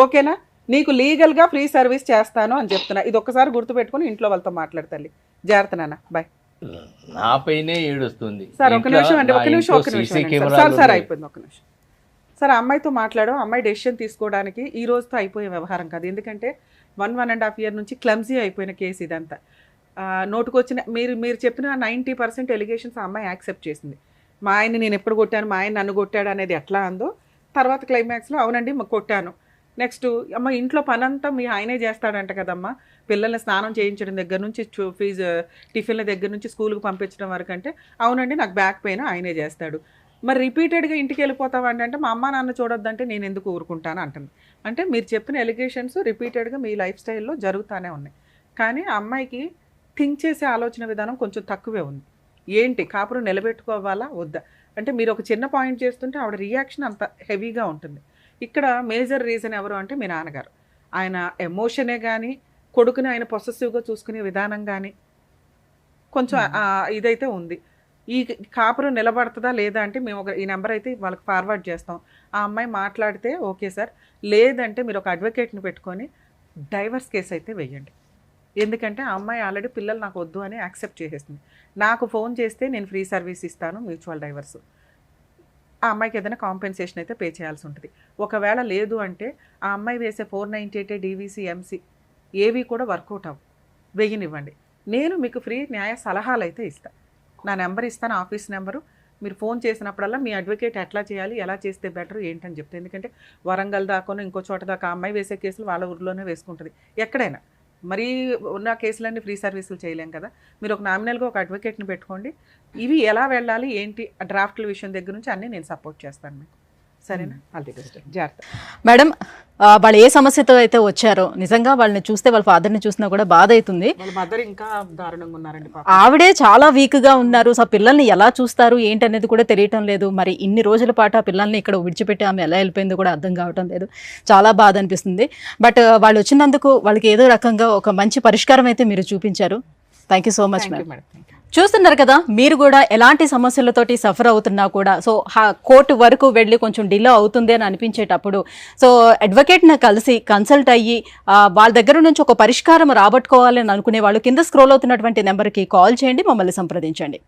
ఓకేనా, నీకు లీగల్గా ఫ్రీ సర్వీస్ చేస్తాను అని చెప్తున్నా. ఇది ఒక్కసారి గుర్తుపెట్టుకుని ఇంట్లో వాళ్ళతో మాట్లాడతాలి. జాగ్రత్త నాన్న, బాయ్. నా పైనే ఏడుస్తుంది. సార్ ఒక నిమిషం అండి, ఒక నిమిషం సార్ అయిపోయింది, ఒక నిమిషం సార్. అమ్మాయితో మాట్లాడు, అమ్మాయి డెసిషన్ తీసుకోవడానికి ఈ రోజుతో అయిపోయే వ్యవహారం కాదు. ఎందుకంటే 1.5 year నుంచి క్లమ్జీ అయిపోయిన కేసు ఇదంతా. నోటుకొచ్చిన మీరు చెప్పిన 90% ఎలిగేషన్స్ ఆ అమ్మాయి యాక్సెప్ట్ చేసింది. మా ఆయన్ని నేను ఎప్పుడు కొట్టాను, మా ఆయన నన్ను కొట్టాడు అనేది ఎట్లా అందో, తర్వాత క్లైమాక్స్లో అవునండి కొట్టాను. నెక్స్ట్ అమ్మ ఇంట్లో పనంతా మీ ఆయనే చేస్తాడంట కదమ్మా, పిల్లల్ని స్నానం చేయించడం దగ్గర నుంచి ఫీజు టిఫిన్ల దగ్గర నుంచి స్కూల్కి పంపించడం వరకు అంటే, అవునండి నాకు బ్యాక్ పెయిన్ ఆయనే చేస్తాడు. మరి రిపీటెడ్గా ఇంటికి వెళ్ళిపోతావండి అంటే, మా అమ్మ నాన్న చూడొద్దంటే నేను ఎందుకు ఊరుకుంటాను అంటుంది. అంటే మీరు చెప్పిన ఎలిగేషన్స్ రిపీటెడ్గా మీ లైఫ్ స్టైల్లో జరుగుతూనే ఉన్నాయి. కానీ ఆ అమ్మాయికి థింక్ చేసే ఆలోచన విధానం కొంచెం తక్కువే ఉంది. ఏంటి కాపురం నిలబెట్టుకోవాలా వద్దా అంటే, మీరు ఒక చిన్న పాయింట్ చేస్తుంటే ఆవిడ రియాక్షన్ అంత హెవీగా ఉంటుంది. ఇక్కడ మేజర్ రీజన్ ఎవరు అంటే మీ నాన్నగారు. ఆయన ఎమోషనే కానీ, కొడుకుని ఆయన పొసెసివ్గా చూసుకునే విధానం కానీ కొంచెం ఇదైతే ఉంది. ఈ కాపురం నిలబడుతుందా లేదా అంటే మేము ఈ నెంబర్ అయితే వాళ్ళకి ఫార్వర్డ్ చేస్తాం. ఆ అమ్మాయి మాట్లాడితే ఓకే సార్, లేదంటే మీరు ఒక అడ్వకేట్ని పెట్టుకొని డైవర్స్ కేసు అయితే వెయ్యండి. ఎందుకంటే ఆ అమ్మాయి ఆల్రెడీ పిల్లలు నాకు వద్దు అని యాక్సెప్ట్ చేసేసింది. నాకు ఫోన్ చేస్తే నేను ఫ్రీ సర్వీస్ ఇస్తాను మ్యూచువల్ డైవర్స్. ఆ అమ్మాయికి ఏదైనా కాంపెన్సేషన్ అయితే పే చేయాల్సి ఉంటుంది. ఒకవేళ లేదు అంటే ఆ అమ్మాయి వేసే 498 DVC MC ఏవి కూడా వర్కౌట్ అవ్వు, వెయ్యనివ్వండి. నేను మీకు ఫ్రీ న్యాయ సలహాలు అయితే ఇస్తాను. నా నెంబర్ ఇస్తాను, ఆఫీస్ నెంబరు. మీరు ఫోన్ చేసినప్పుడల్లా మీ అడ్వకేట్ ఎట్లా చేయాలి, ఎలా చేస్తే బెటర్ ఏంటని చెప్తే, ఎందుకంటే వరంగల్ దాకాను ఇంకో చోట దాకా అమ్మాయి వేసే కేసులు వాళ్ళ ఊరిలోనే వేసుకుంటుంది. ఎక్కడైనా మరీ ఉన్న కేసులన్నీ ఫ్రీ సర్వీసులు చేయలేం కదా. మీరు ఒక నామినల్గా ఒక అడ్వకేట్ని పెట్టుకోండి. ఇవి ఎలా వెళ్ళాలి ఏంటి డ్రాఫ్ట్ల విషయం దగ్గర నుంచి అన్నీ నేను సపోర్ట్ చేస్తాను మీకు. సరేనా? All the best. జాగ్రత్త మేడం. వాళ్ళు ఏ సమస్యతో అయితే వచ్చారో, నిజంగా వాళ్ళని చూస్తే వాళ్ళ ఫాదర్ని చూసినా కూడా బాధ అవుతుంది. వాళ్ళ మదర్ ఇంకా దారుణంగా ఉన్నారండి. ఆవిడే చాలా వీక్గా ఉన్నారు. సో పిల్లల్ని ఎలా చూస్తారు ఏంటనేది కూడా తెలియటం లేదు. మరి ఇన్ని రోజుల పాటు ఆ పిల్లల్ని ఇక్కడ విడిచిపెట్టి ఆమె ఎలా వెళ్ళిపోయిందో కూడా అర్థం కావటం లేదు. చాలా బాధ అనిపిస్తుంది. బట్ వాళ్ళు వచ్చినందుకు వాళ్ళకి ఏదో రకంగా ఒక మంచి పరిష్కారం అయితే మీరు చూపించారు. Thank you so much madam. చూస్తున్నారు కదా, మీరు కూడా ఎలాంటి సమస్యలతోటి సఫర్ అవుతున్నా కూడా సో కోర్టు వరకు వెళ్ళి కొంచెం డిలే అవుతుంది అని అనిపించేటప్పుడు సో అడ్వకేట్ని కలిసి కన్సల్ట్ అయ్యి వాళ్ళ దగ్గర నుంచి ఒక పరిష్కారం రాబట్టుకోవాలని అనుకునే వాళ్ళు కింద స్క్రోల్ అవుతున్నటువంటి నెంబర్కి కాల్ చేయండి, మమ్మల్ని సంప్రదించండి.